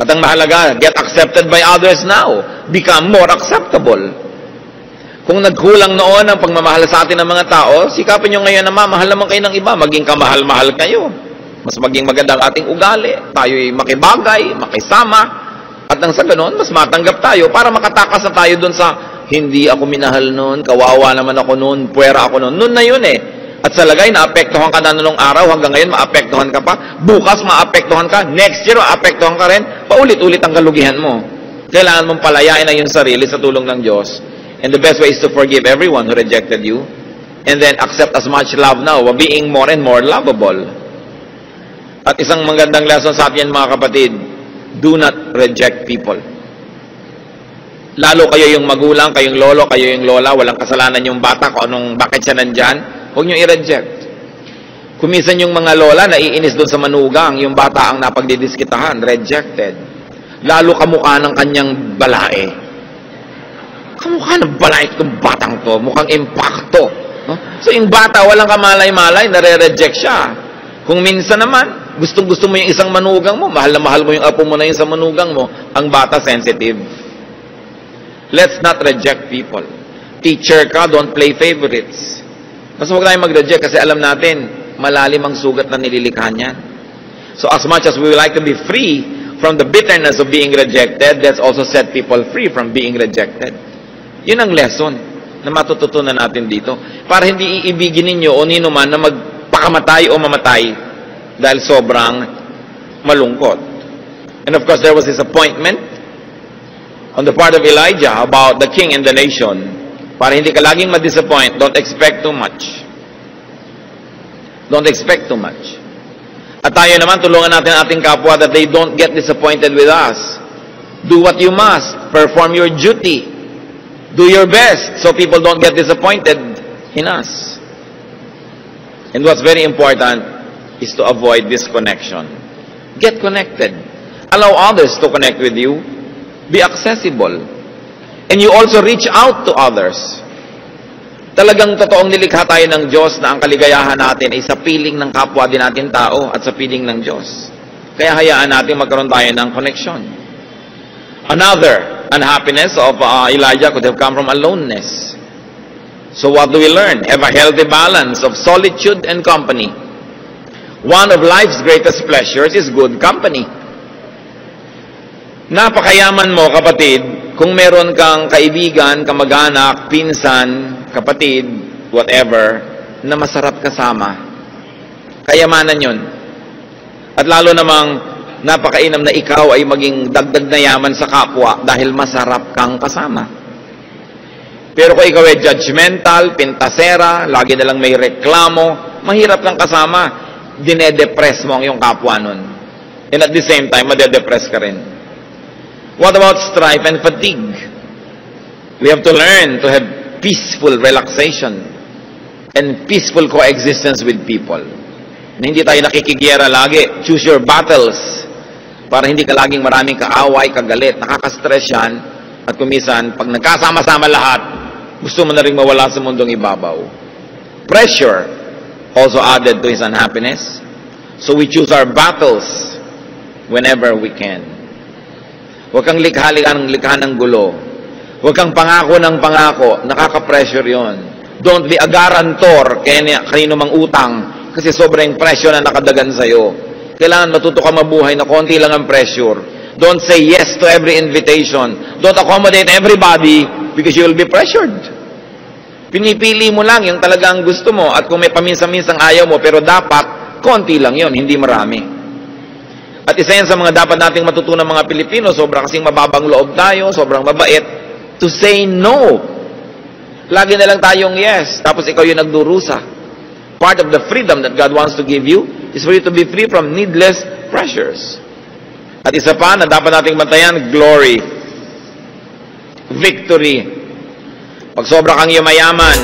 Speaker 1: At ang mahalaga, get accepted by others now. Become more acceptable. Kung nagkulang noon ang pagmamahal sa atin ng mga tao, sikapin nyo ngayon na mamahal naman kayo ng iba, maging kamahal-mahal kayo. Mas maging maganda ang ating ugali. Tayo'y makibagay, makisama. At nang sa ganon, mas matanggap tayo para makatakas na tayo dun sa hindi ako minahal noon, kawawa naman ako noon, puwera ako noon. Noon na yun eh. At sa lagay, naapektuhan ka na noong araw, hanggang ngayon maapektuhan ka pa. Bukas maapektuhan ka, next year maapektuhan ka rin. Paulit-ulit ang kalugihan mo. Kailangan mong palayain na yung sarili sa tulong ng Diyos. And the best way is to forgive everyone who rejected you. And then accept as much love now, being more and more lovable. At isang magandang lesson sa atin mga kapatid, do not reject people. Lalo kayo yung magulang, kayong lolo, kayo yung lola, walang kasalanan yung bata, kung anong bakit siya nandyan, huwag nyo i-reject. Kumisan yung mga lola, naiinis doon sa manugang, yung bata ang napagdidiskitahan, rejected. Lalo kamukha ng kanyang balae. Kamukha ng balae itong batang to, mukhang impacto. No? So yung bata, walang kamalay-malay, nare-reject siya. Kung minsan naman, gustong-gusto mo yung isang manugang mo, mahal na mahal mo yung apo mo na yun sa manugang mo, ang bata sensitive. Let's not reject people. Teacher ka, don't play favorites. Mas huwag tayong mag-reject kasi alam natin, malalim ang sugat na nililikha niyan. So as much as we would like to be free from the bitterness of being rejected, let's also set people free from being rejected. Yun ang lesson. na matututunan natin dito. Para hindi iibigin ninyo o nino man na magpakamatay o mamatay dahil sobrang malungkot. And of course, there was disappointment on the part of Elijah about the king and the nation. Para hindi ka laging ma-disappoint, don't expect too much. Don't expect too much. At tayo naman, tulungan natin ating kapwa that they don't get disappointed with us. Do what you must. Perform your duty. Do your best so people don't get disappointed in us. And what's very important is to avoid disconnection. Get connected. Allow others to connect with you. Be accessible. And you also reach out to others. Talagang totoong nilikha tayo ng Diyos na ang kaligayahan natin ay sa piling ng kapwa din natin tao at sa piling ng Diyos. Kaya hayaan natin magkaroon tayo ng connection. Another unhappiness of Elijah could have come from aloneness. So what do we learn? Have a healthy balance of solitude and company. One of life's greatest pleasures is good company. Napakayaman mo, kapatid, kung meron kang kaibigan, kamag-anak, pinsan, kapatid, whatever, na masarap kasama. Kayamanan yun. At lalo namang napakainam na ikaw ay maging dagdag na yaman sa kapwa dahil masarap kang kasama. Pero kung ikaw ay judgmental, pintasera, lagi na lang may reklamo, mahirap kang kasama, dinedepress mo ang iyong kapwa nun. And at the same time, madedepress ka rin. What about strife and fatigue? We have to learn to have peaceful relaxation and peaceful coexistence with people. Na hindi tayo nakikigera lagi. Choose your battles para hindi ka laging maraming kaaway, kagalit. Nakaka-stress yan. At kumisan, pag nagkasama-sama lahat, gusto mo na rin mawala sa mundong ibabaw. Pressure also added to his unhappiness. So we choose our battles whenever we can. Huwag kang likha ng gulo. Huwag kang pangako ng pangako. Nakaka-pressure yon. Don't be a guarantor kanino mang utang kasi sobrang pressure na nakadagan sa'yo. Kailangan matuto ka mabuhay na konti lang ang pressure. Don't say yes to every invitation. Don't accommodate everybody because you will be pressured. Pinipili mo lang yung talagang gusto mo at kung may paminsan-minsang ayaw mo pero dapat, konti lang yon, hindi marami. At isa yan sa mga dapat nating matutunan mga Pilipino, sobrang kasing mababang loob tayo, sobrang mabait, to say no. Lagi na lang tayong yes, tapos ikaw yung nagdurusa. Part of the freedom that God wants to give you is for you to be free from needless pressures. At isa pa na dapat nating bantayan, glory. Victory. Pag sobra kang yumayaman,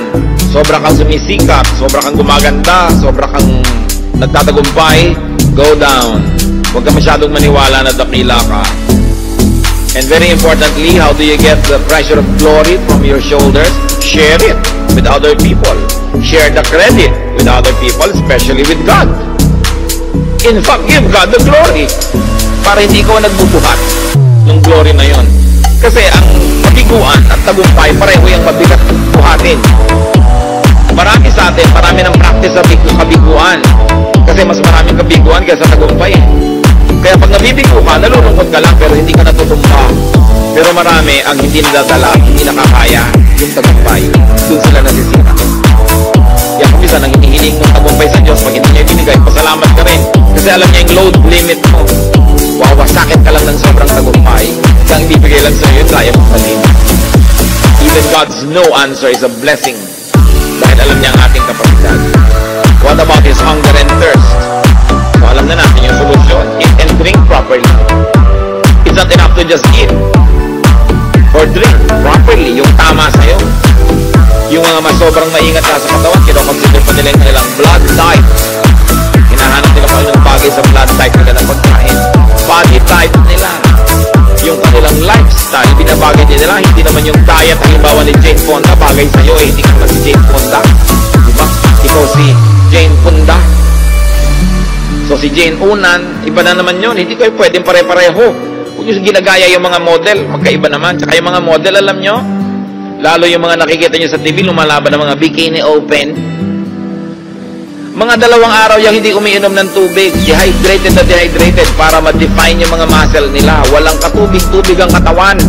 Speaker 1: sobra kang sumisikap, sobra kang gumaganda, sobra kang nagtatagumpay, go down. Huwag ka masyadong maniwala na dakila ka. And very importantly, how do you get the pressure of glory from your shoulders? Share it with other people. Share the credit with other people, especially with God. In fact, give God the glory. Para hindi ko nagbubuhat ng glory na yon. Kasi ang kabiguan at tagumpay, pareho yung mabigat buhatin. Marami sa atin, marami ng practice sa kabiguan. Kasi mas maraming kabiguan kaysa tagumpay. Kaya pag nabibigo ka, nalulungkot ka lang pero hindi ka natutumba. Pero marami ang hindi nadadala, hindi nakakaya yung tagumpay. Doon sila nasisira. Kaya kung minsan ang hinihiling mong tagumpay sa Diyos, pag hindi niya binigay, pasalamat ka rin. Kasi alam niya yung load limit mo. Wawasakin ka lang ng sobrang tagumpay. Kaya ang ibibigay lang sa iyo, kaya mong halin. Even God's no answer is a blessing. Dahil alam niya ang ating kapasidad. What about his hunger and thirst? So alam na natin yung solusyon. Eat and drink properly. It's not enough to just eat or drink properly. Yung tama sa'yo. Yung mga mas sobrang maingat na sa katawan, kinoconsider pa nila yung kanilang blood type. Hinahanap nila pa yung bagay sa blood type nila na pagkain. Body type nila. Yung kanilang lifestyle, binabagay nila. Hindi naman yung diet, halimbawa ni Jane Fonda, bagay sa'yo eh. Hindi ka naman si Jane Fonda. Diba? Ikaw si Jane Fonda. So si Jane Unan, iba na naman yun. Hindi kayo pwedeng pare-pareho. Kung yung ginagaya yung mga model, magkaiba naman. Tsaka yung mga model, alam nyo, lalo yung mga nakikita nyo sa TV, lumalaban ng mga bikini open. Mga 2 araw yung hindi umiinom ng tubig. Dehydrated na dehydrated para ma-define yung mga muscle nila. Walang katubig-tubig ang katawan.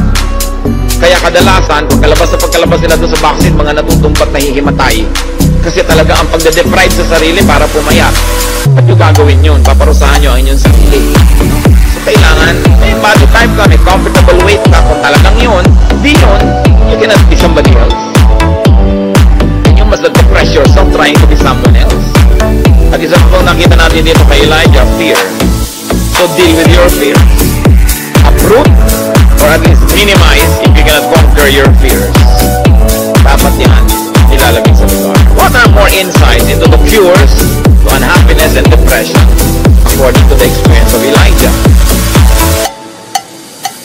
Speaker 1: Kaya kadalasan, pagkalabas nila doon sa vaccine, mga natutumbat na hihimatay. Kasi talaga ang pagde-deprive sa sarili para pumayat. At yung gagawin yun, paparusahan nyo ang inyong sarili. So kailangan, may body type ka, may comfortable weight ka. Kung talagang yun, di yun, you cannot be somebody else. And you must not depress yourself trying to be someone else. At isa pang nakita natin dito kay Elijah, fear. So deal with your fears. Uproot, or at least minimize if you cannot conquer your fears. Dapat yan, ilalagay sa lugar. What are more insights into the cures to unhappiness and depression according to the experience of Elijah?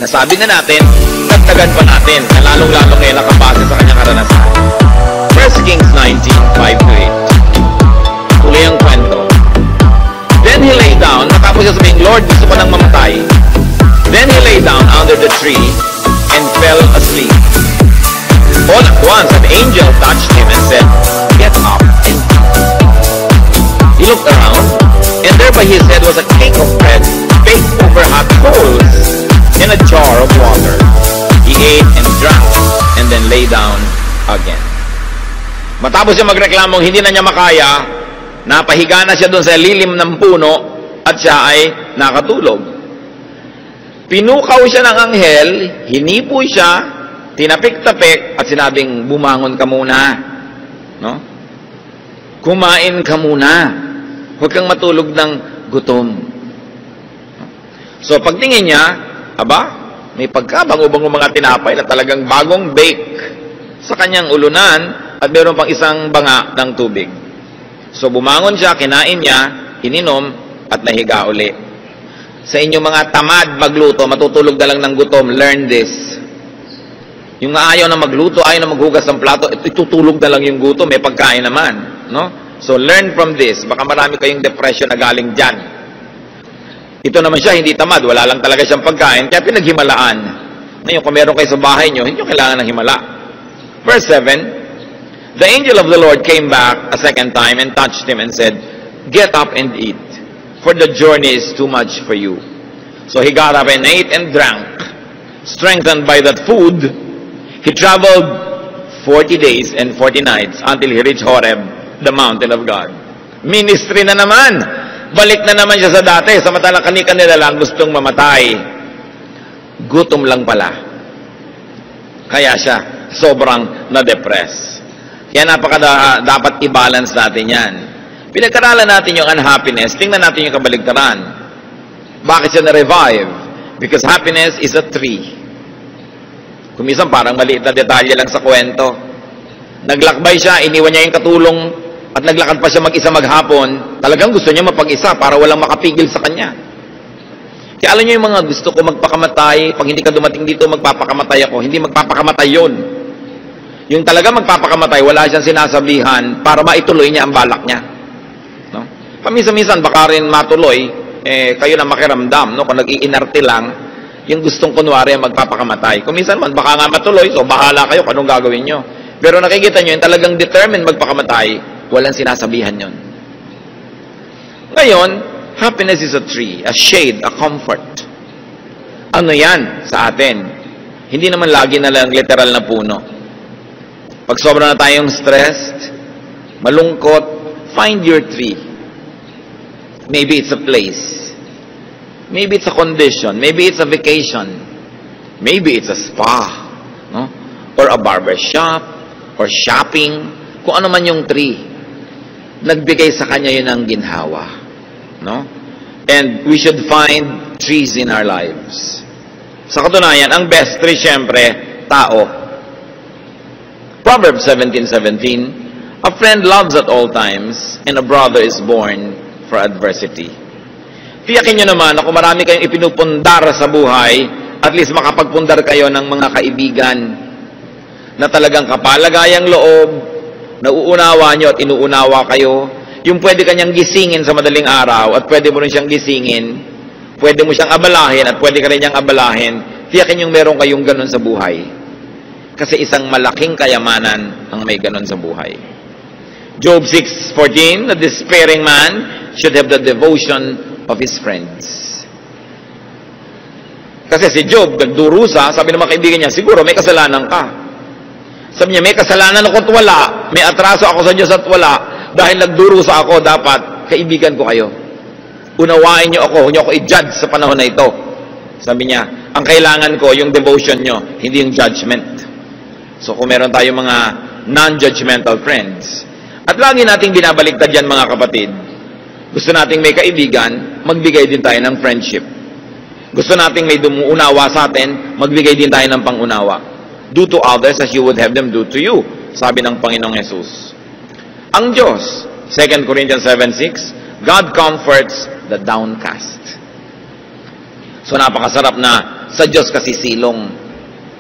Speaker 1: Nasabi na natin, dagdagan pa natin na lalong-lalong ngayon nakabase sa kanyang karanasan. 1 Kings 19:5-8. Tuloy ang kwento. Then he lay down, matapos siya sabihin, Lord, gusto ko nang mamatay. Then he lay down under the tree and fell asleep. All at once, an angel touched him and said, get up and eat. He looked around, and there by his head was a cake of bread baked over hot coals in a jar of water. He ate and drank, and then lay down again. Matapos siya magreklamong hindi na niya makaya, napahiga na siya doon sa lilim ng puno at siya ay nakatulog. Pinukaw siya ng anghel, hinipo siya, tinapik-tapik at sinabing, bumangon ka muna. No? Kumain ka muna. Huwag kang matulog ng gutom. So pagtingin niya, may pagkabango-bango mga tinapay na talagang bagong bake sa kanyang ulunan at meron pang isang banga ng tubig. So bumangon siya, kinain niya, ininom at nahiga uli. Sa inyong mga tamad magluto, matutulog na lang ng gutom, learn this. Yung ayaw na magluto, ayaw na maghugas ng plato, itutulog na lang yung gutom, may pagkain naman. No? So learn from this. Baka marami kayong depression na galing dyan. Ito naman siya, hindi tamad, wala lang talaga siyang pagkain, kaya pinaghimalaan. Ngayon, kung meron kayo sa bahay nyo, hindi nyo kailangan ng himala. Verse 7, the angel of the Lord came back a second time and touched him and said, get up and eat, for the journey is too much for you. So he got up and ate and drank. Strengthened by that food, he traveled 40 days and 40 nights until he reached Horeb, the mountain of God. Ministry na naman. Balik na naman siya sa dati. Samantala kani-kanila lang gustong mamatay. Gutom lang pala. Kaya siya sobrang na-depress. Kaya dapat i-balance natin yan. Pinagkaralan natin yung unhappiness. Tingnan natin yung kabaligtaran. Bakit siya na-revive? Because happiness is a tree. Kumisan parang maliit na detalye lang sa kwento. Naglakbay siya, iniwan niya yung katulong at naglakad pa siya mag-isa maghapon. Talagang gusto niya mapag-isa para walang makapigil sa kanya. Kaya alam niyo yung mga gusto ko magpakamatay, pag hindi ka dumating dito, magpapakamatay ako. Hindi magpapakamatay yun. Yung talaga magpapakamatay, wala siyang sinasabihan para maituloy niya ang balak niya. No? Paminsan-minsan, baka rin matuloy, kayo na makiramdam, no? Kung nag-iinarte lang, yung gustong kunwari magpapakamatay. Kung minsan man, baka nga matuloy, so bahala kayo kung anong gagawin nyo. Pero nakikita nyo, yung talagang determined magpakamatay, walang sinasabihan yon. Ngayon, happiness is a tree, a shade, a comfort. Ano yan sa atin? Hindi naman lagi na lang literal na puno. Pag sobra na tayong stressed, malungkot, find your tree. Maybe it's a place. Maybe it's a condition. Maybe it's a vacation. Maybe it's a spa. No? Or a barber shop. Or shopping. Kung ano man yung tree. Nagbigay sa kanya yun ang ginhawa. No? And we should find trees in our lives. Sa katunayan, ang best tree, syempre, tao. Proverbs 17:17, a friend loves at all times, and a brother is born for adversity. Tiyakin nyo naman na kung marami kayong ipinupundar sa buhay, at least makapagpundar kayo ng mga kaibigan na talagang kapalagayang loob, nauunawa nyo at inuunawa kayo, yung pwede kanyang gisingin sa madaling araw at pwede mo rin siyang gisingin, pwede mo siyang abalahin at pwede ka rin niyang abalahin, tiyakin yung meron kayong ganun sa buhay. Kasi isang malaking kayamanan ang may ganun sa buhay. Job 6:14, the despairing man should have the devotion of his friends. Kasi si Job, nagdurusa, sabi ng mga kaibigan niya, siguro may kasalanan ka. Sabi niya, may kasalanan ako't wala, may atraso ako sa Diyos at wala, dahil nagdurusa ako, dapat kaibigan ko kayo. Unawain niyo ako, huwag niyo ako i-judge sa panahon na ito. Sabi niya, ang kailangan ko, yung devotion niyo, hindi yung judgment. So kung meron tayong mga non-judgmental friends, at lagi nating binabaliktad yan mga kapatid, gusto nating may kaibigan, magbigay din tayo ng friendship. Gusto nating may dumuunawa sa atin, magbigay din tayo ng pangunawa. Do to others as you would have them do to you, sabi ng Panginoong Yesus. Ang Diyos, 2 Corinthians 7:6, God comforts the downcast. So napakasarap na sa Diyos kasi silong.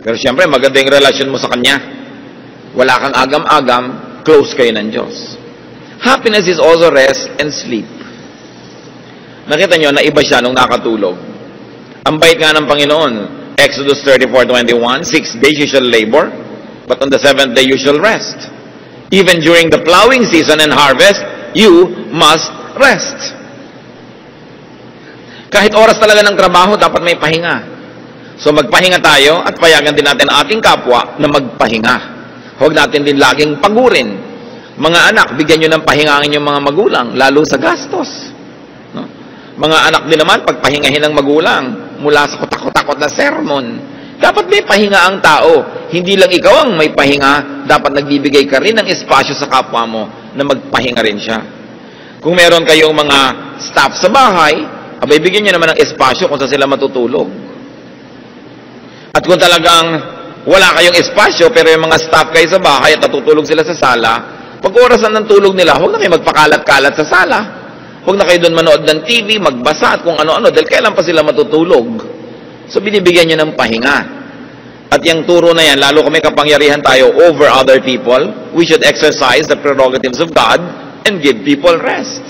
Speaker 1: Pero siyempre, maganda yung relasyon mo sa Kanya. Wala kang agam-agam, close kayo ng Diyos. Happiness is also rest and sleep. Nakita nyo na iba siya nung nakatulog. Ang bait nga ng Panginoon, Exodus 34:21, 6 days you shall labor, but on the 7th day you shall rest. Even during the plowing season and harvest, you must rest. Kahit oras talaga ng trabaho, dapat may pahinga. So magpahinga tayo at payagan din natin ang ating kapwa na magpahinga. Huwag natin din laging pagurin. Mga anak, bigyan nyo ng pahinga ang inyong mga magulang, lalo sa gastos. No? Mga anak din naman, pagpahingahin ng magulang mula sa kutakot-takot na sermon. Dapat may pahinga ang tao. Hindi lang ikaw ang may pahinga, dapat nagbibigay ka rin ng espasyo sa kapwa mo na magpahinga rin siya. Kung meron kayong mga staff sa bahay, abay bigyan nyo naman ng espasyo kung saan sila matutulog. At kung talagang wala kayong espasyo, pero yung mga staff kayo sa bahay at natutulog sila sa sala, pag orasan ng tulog nila, huwag na kayo magpakalat-kalat sa sala. Huwag na kayo doon manood ng TV, magbasa at kung ano-ano, dahil kailan pa sila matutulog. So binibigyan nyo ng pahinga. At yung turo na yan, lalo kung may kapangyarihan tayo over other people, we should exercise the prerogatives of God and give people rest.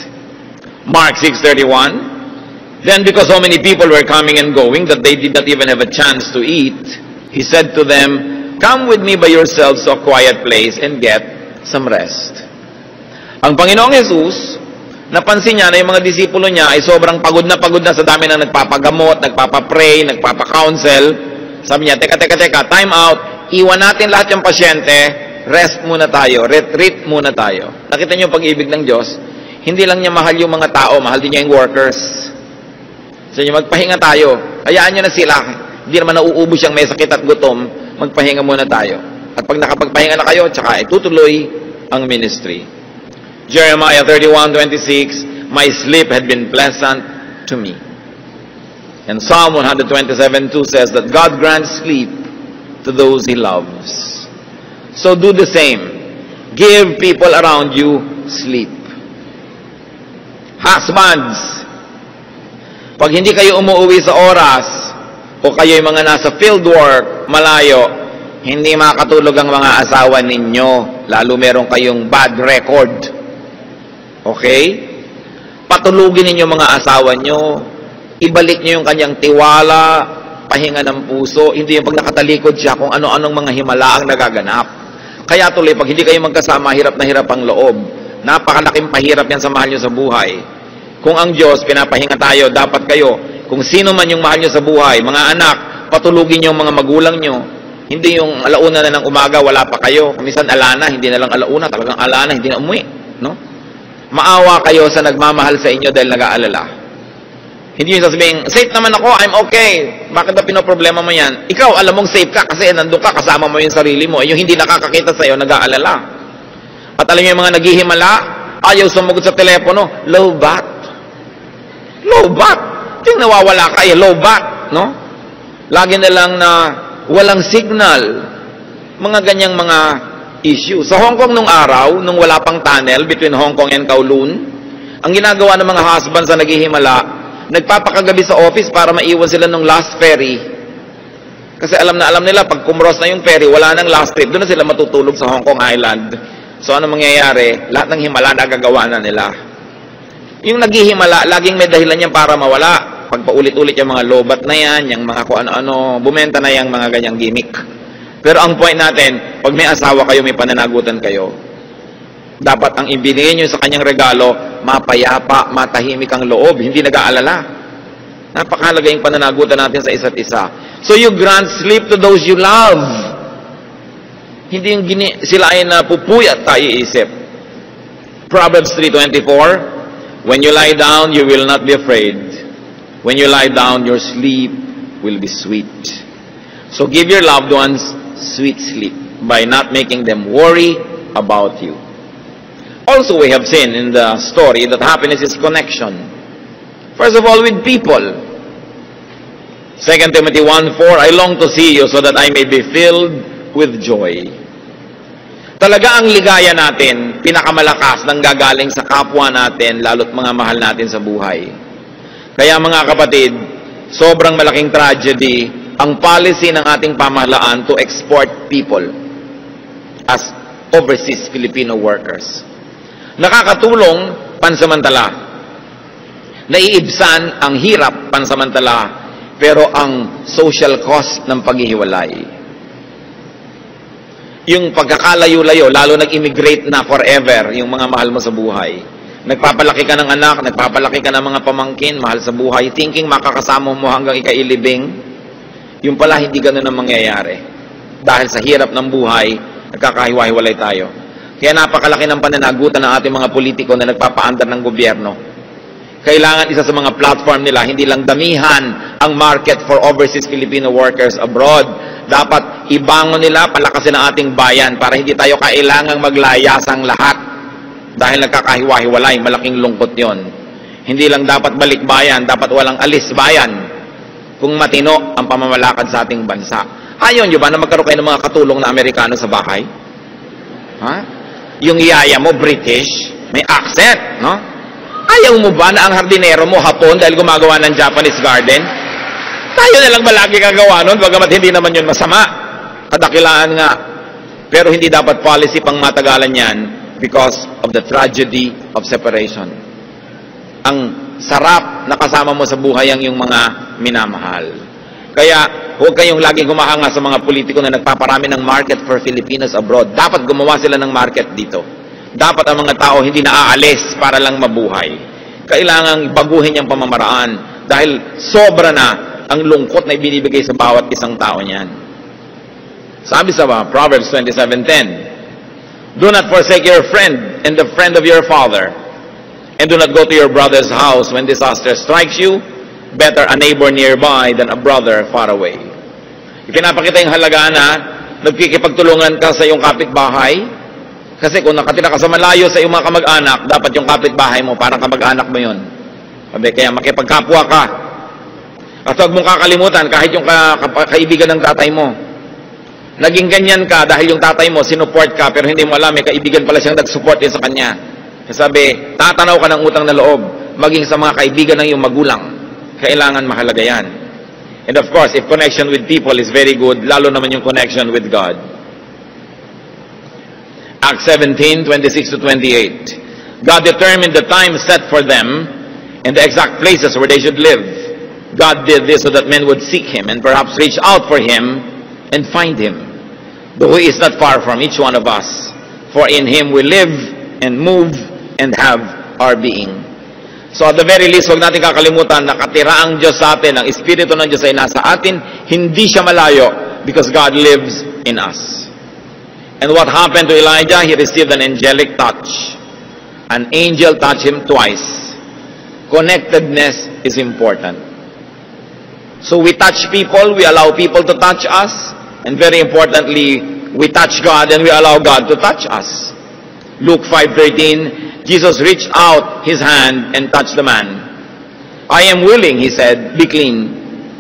Speaker 1: Mark 6:31, then because so many people were coming and going that they did not even have a chance to eat, He said to them, come with me by yourselves to a quiet place and get some rest. Ang Panginoong Jesus, napansin niya na yung mga disipulo niya ay sobrang pagod na sa dami na nagpapagamot, nagpapapray, nagpapakounsel. Sabi niya, teka, time out, iwan natin lahat yung pasyente, rest muna tayo, retreat muna tayo. Nakita niyo yung pag-ibig ng Diyos, hindi lang niya mahal yung mga tao, mahal din niya yung workers. So niya, magpahinga tayo, hayaan niyo na sila, hindi naman nauubos siyang may sakit at gutom, magpahinga muna tayo. At pag nakapagpahinga na kayo, tsaka itutuloy ang ministry. Jeremiah 31:26, my sleep had been pleasant to me. And Psalm 127:2 says that God grants sleep to those He loves. So do the same. Give people around you sleep. Husbands, pag hindi kayo umuwi sa oras, o kayo'y mga nasa fieldwork, malayo, hindi makatulog ang mga asawa ninyo, lalo meron kayong bad record. Okay? Patulugin ninyo mga asawa nyo, ibalik nyo yung kanyang tiwala, pahinga ng puso, hindi yung pag nakatalikod siya kung ano-anong mga himala ang nagaganap. Kaya tuloy, pag hindi kayo magkasama, hirap na hirap ang loob. Napakalaking pahirap yan sa mahal nyo sa buhay. Kung ang Diyos, pinapahinga tayo, dapat kayo, kung sino man yung mahal nyo sa buhay, mga anak, patulugin nyo yung mga magulang nyo. Hindi yung alauna na ng umaga, wala pa kayo. Minsan alana, hindi na lang alauna, talagang alana, hindi na umuwi. No? Maawa kayo sa nagmamahal sa inyo dahil nag-aalala. Hindi yung sasabihin, safe naman ako, I'm okay. Bakit ba pinoproblema mo yan? Ikaw, alam mong safe ka kasi nandun ka, kasama mo yung sarili mo. Yung hindi nakakakita sa'yo, nag-aalala. At alam nyo yung mga naghihimala, ayaw sumagot sa telepono, low bat. Low bat. Yung nawawala ka, low bat. No? Lagi na lang na walang signal. Mga ganyang mga issue. Sa Hong Kong nung araw, nung wala pang tunnel between Hong Kong and Kowloon, ang ginagawa ng mga husbands na naghihimala, nagpapakagabi sa office para maiwan sila ng last ferry. Kasi alam nila, pag kumros na yung ferry, wala nang last trip, doon na sila matutulog sa Hong Kong Island. So ano mangyayari? Lahat ng himala nagagawa na nila. Yung naghihimala, laging may dahilan yan para mawala. Pag paulit-ulit yung mga lobat na yan, yung mga kung ano-ano, bumenta na yung mga ganyang gimmick. Pero ang point natin, pag may asawa kayo, may pananagutan kayo, dapat ang ibigay nyo sa kanyang regalo, mapayapa, matahimik ang loob, hindi nag-aalala. Napakahalaga yung pananagutan natin sa isa't isa. So you grant sleep to those you love. Hindi yung sila ay napupuyat tayo isip. Proverbs 3:24, when you lie down, you will not be afraid. When you lie down, your sleep will be sweet. So give your loved ones sweet sleep by not making them worry about you. Also, we have seen in the story that happiness is connection. First of all, with people. 2 Timothy 1:4, I long to see you so that I may be filled with joy. Talaga ang ligaya natin, pinakamalakas nang gagaling sa kapwa natin, lalo't mga mahal natin sa buhay. Kaya mga kapatid, sobrang malaking tragedy ang policy ng ating pamahalaan to export people as overseas Filipino workers. Nakakatulong pansamantala. Naiibsan ang hirap pansamantala, pero ang social cost ng paghihiwalay. Yung pagkakalayo-layo, lalo nag-immigrate na forever, yung mga mahal mo sa buhay. Nagpapalaki ka ng anak, nagpapalaki ka ng mga pamangkin, mahal sa buhay, thinking makakasama mo hanggang ikailibing, yung pala hindi ganun ang mangyayari. Dahil sa hirap ng buhay, nagkakahiwa-hiwalay tayo. Kaya napakalaki ng pananagutan ng ating mga politiko na nagpapaandar ng gobyerno. Kailangan isa sa mga platform nila, hindi lang damihan ang market for overseas Filipino workers abroad. Dapat ibangon nila, palakasin ang ating bayan para hindi tayo kailangang maglayasang lahat. Dahil nagkakahiwa-hiwalay, malaking lungkot yon. Hindi lang dapat balik bayan, dapat walang alis bayan. Kung matino ang pamamalakad sa ating bansa. Ayaw nyo ba na magkaroon kayo ng mga katulong na Amerikano sa bahay? Ha? Yung yaya mo, British, may accent, no? Ayaw mo ba na ang hardinero mo Hapon dahil gumagawa ng Japanese garden? Tayo na lang ba lagi gagawa nun? Bagamat hindi naman yun masama. Kadakilaan nga. Pero hindi dapat policy pang matagalan yan because of the tragedy of separation. Ang sarap na kasama mo sa buhay ang yung mga minamahal. Kaya huwag kayong laging humahanga sa mga politiko na nagpaparami ng market for Filipinos abroad. Dapat gumawa sila ng market dito. Dapat ang mga tao hindi naaalis para lang mabuhay. Kailangang baguhin yung pamamaraan dahil sobra na ang lungkot na ibinibigay sa bawat isang tao niyan. Sabi sa Proverbs 27:10, do not forsake your friend and the friend of your father, and do not go to your brother's house when disaster strikes you. Better a neighbor nearby than a brother far away. Ipinapakita yung halaga na nagkikipagtulungan ka sa iyong kapitbahay. Kasi kung nakatira ka sa malayo sa iyong mga kamag-anak, dapat yung kapitbahay mo, parang kamag-anak mo yun. Kaya makipagkapwa ka. At huwag mong kakalimutan, kahit yung kaibigan ng tatay mo. Naging ganyan ka dahil yung tatay mo, sinuport ka, pero hindi mo alam, may kaibigan pala siyang nag-support din sa kanya. Sabi, tatanaw ka ng utang na loob, maging sa mga kaibigan ng iyong magulang. Kailangan mahalaga yan. And of course, if connection with people is very good, lalo naman yung connection with God. Acts 17:26-28. God determined the time set for them and the exact places where they should live. God did this so that men would seek Him and perhaps reach out for Him and find Him. Though He is not far from each one of us, for in Him we live and move and have our being. So at the very least, huwag natin kakalimutan, nakatira ang Diyos sa atin, ang Espiritu ng Diyos ay nasa atin, hindi siya malayo because God lives in us. And what happened to Elijah? He received an angelic touch. An angel touched him twice. Connectedness is important. So we touch people, we allow people to touch us, and very importantly, we touch God and we allow God to touch us. Luke 5:13, Jesus reached out His hand and touched the man. I am willing, He said, be clean.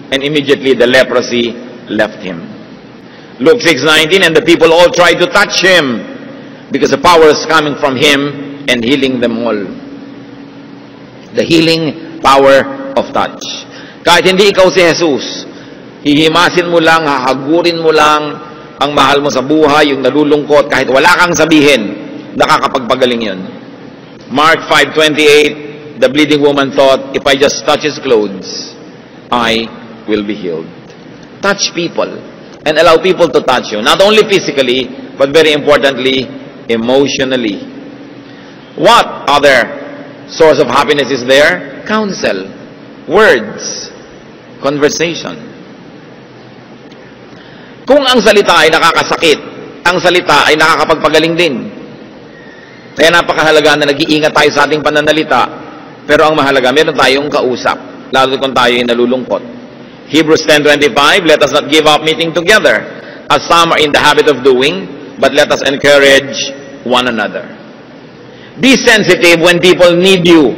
Speaker 1: And immediately the leprosy left him. Luke 6:19, and the people all tried to touch Him because the power is coming from Him and healing them all. The healing power of touch. Kahit hindi ikaw si Jesus, hihimasin mo lang, hahagurin mo lang ang mahal mo sa buhay, yung nalulungkot, kahit wala kang sabihin, nakakapagpagaling yun. Mark 5:28, the bleeding woman thought, if I just touch His clothes, I will be healed. Touch people. And allow people to touch you. Not only physically, but very importantly, emotionally. What other source of happiness is there? Counsel. Words. conversation. Kung ang salita ay nakakasakit, ang salita ay nakakapagpagaling din. Kaya napakahalaga na nag-iingat tayo sa ating pananalita, pero ang mahalaga, meron tayong kausap, lalo kung tayo ay nalulungkot. Hebrews 10:25, let us not give up meeting together, as some are in the habit of doing, but let us encourage one another. Be sensitive when people need you,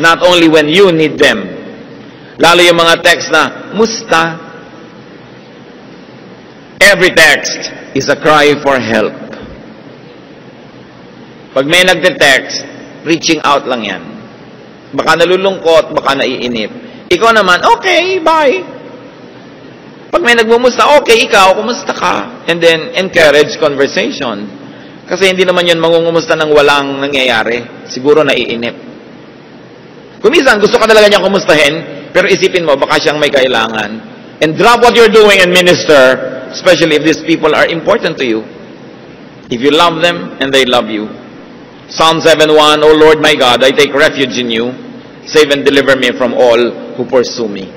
Speaker 1: not only when you need them. Lalo yung mga text na, musta? Every text is a cry for help. Pag may nagte-text, reaching out lang yan. Baka nalulungkot, baka naiinip. Ikaw naman, okay, bye. Pag may nagmumusta, okay, ikaw, kumusta ka? And then, encourage conversation. Kasi hindi naman yun mangungumusta ng walang nangyayari. Siguro naiinip. Kung minsan, gusto ka talaga niyang kumustahin, pero isipin mo, baka siyang may kailangan. And drop what you're doing and minister, especially if these people are important to you. If you love them and they love you. Psalm 7:1, O Lord my God, I take refuge in you. Save and deliver me from all who pursue me.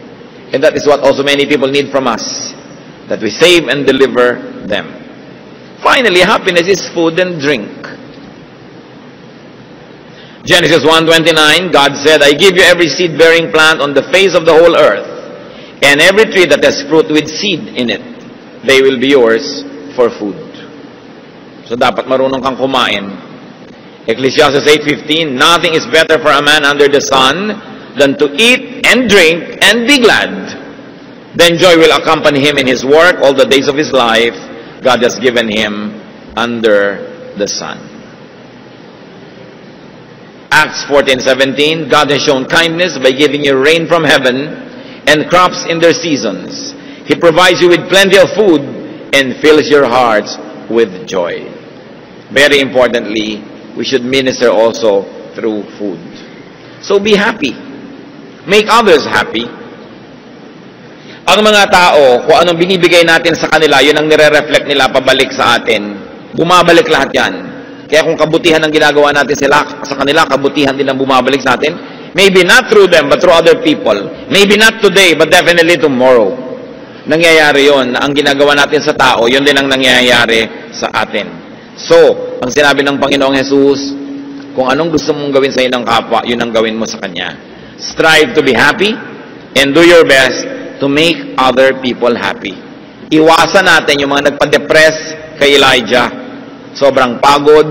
Speaker 1: And that is what also many people need from us. That we save and deliver them. Finally, happiness is food and drink. Genesis 1:29, God said, I give you every seed-bearing plant on the face of the whole earth, and every tree that has fruit with seed in it. They will be yours for food. So dapat marunong kang kumain. Ecclesiastes 8:15, nothing is better for a man under the sun than to eat and drink and be glad. Then joy will accompany him in his work all the days of his life God has given him under the sun. Acts 14:17, God has shown kindness by giving you rain from heaven and crops in their seasons. He provides you with plenty of food and fills your hearts with joy. Very importantly, we should minister also through food. So be happy. Make others happy. Ang mga tao, kung anong binibigay natin sa kanila, yun ang nire-reflect nila pabalik sa atin. Bumabalik lahat yan. Kaya kung kabutihan ang ginagawa natin sa kanila, kabutihan din ang bumabalik sa atin. Maybe not through them, but through other people. Maybe not today, but definitely tomorrow. Nangyayari yun. Ang ginagawa natin sa tao, yun din ang nangyayari sa atin. So, ang sinabi ng Panginoong Jesus, kung anong gusto mong gawin sa inang kapwa, yun ang gawin mo sa Kanya. Strive to be happy and do your best to make other people happy. Iwasan natin yung mga nagpa-depress kay Elijah. Sobrang pagod,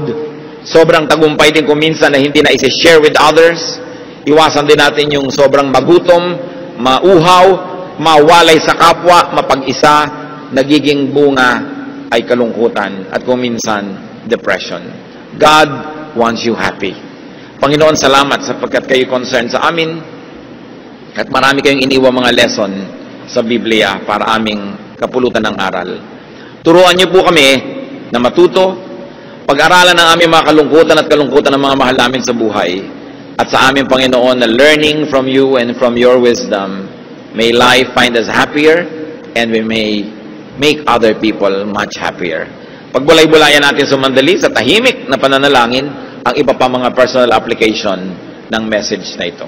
Speaker 1: sobrang tagumpay din kung minsan na hindi na isi-share with others. Iwasan din natin yung sobrang magutom, mauhaw, mawalay sa kapwa, mapag-isa, nagiging bunga ay kalungkutan at kung minsan, depression. God wants you happy. Panginoon, salamat sapagkat kayo concerned sa amin at marami kayong iniwang mga lesson sa Biblia para aming kapulutan ng aral. Turuan niyo po kami na matuto, pag-aralan ng aming mga kalungkutan at kalungkutan ng mga mahal namin sa buhay at sa aming Panginoon na learning from you and from your wisdom, may life find us happier and we may make other people much happier. Pagbulay-bulayan natin sumandali sa tahimik na pananalangin ang iba pa mga personal application ng message na ito.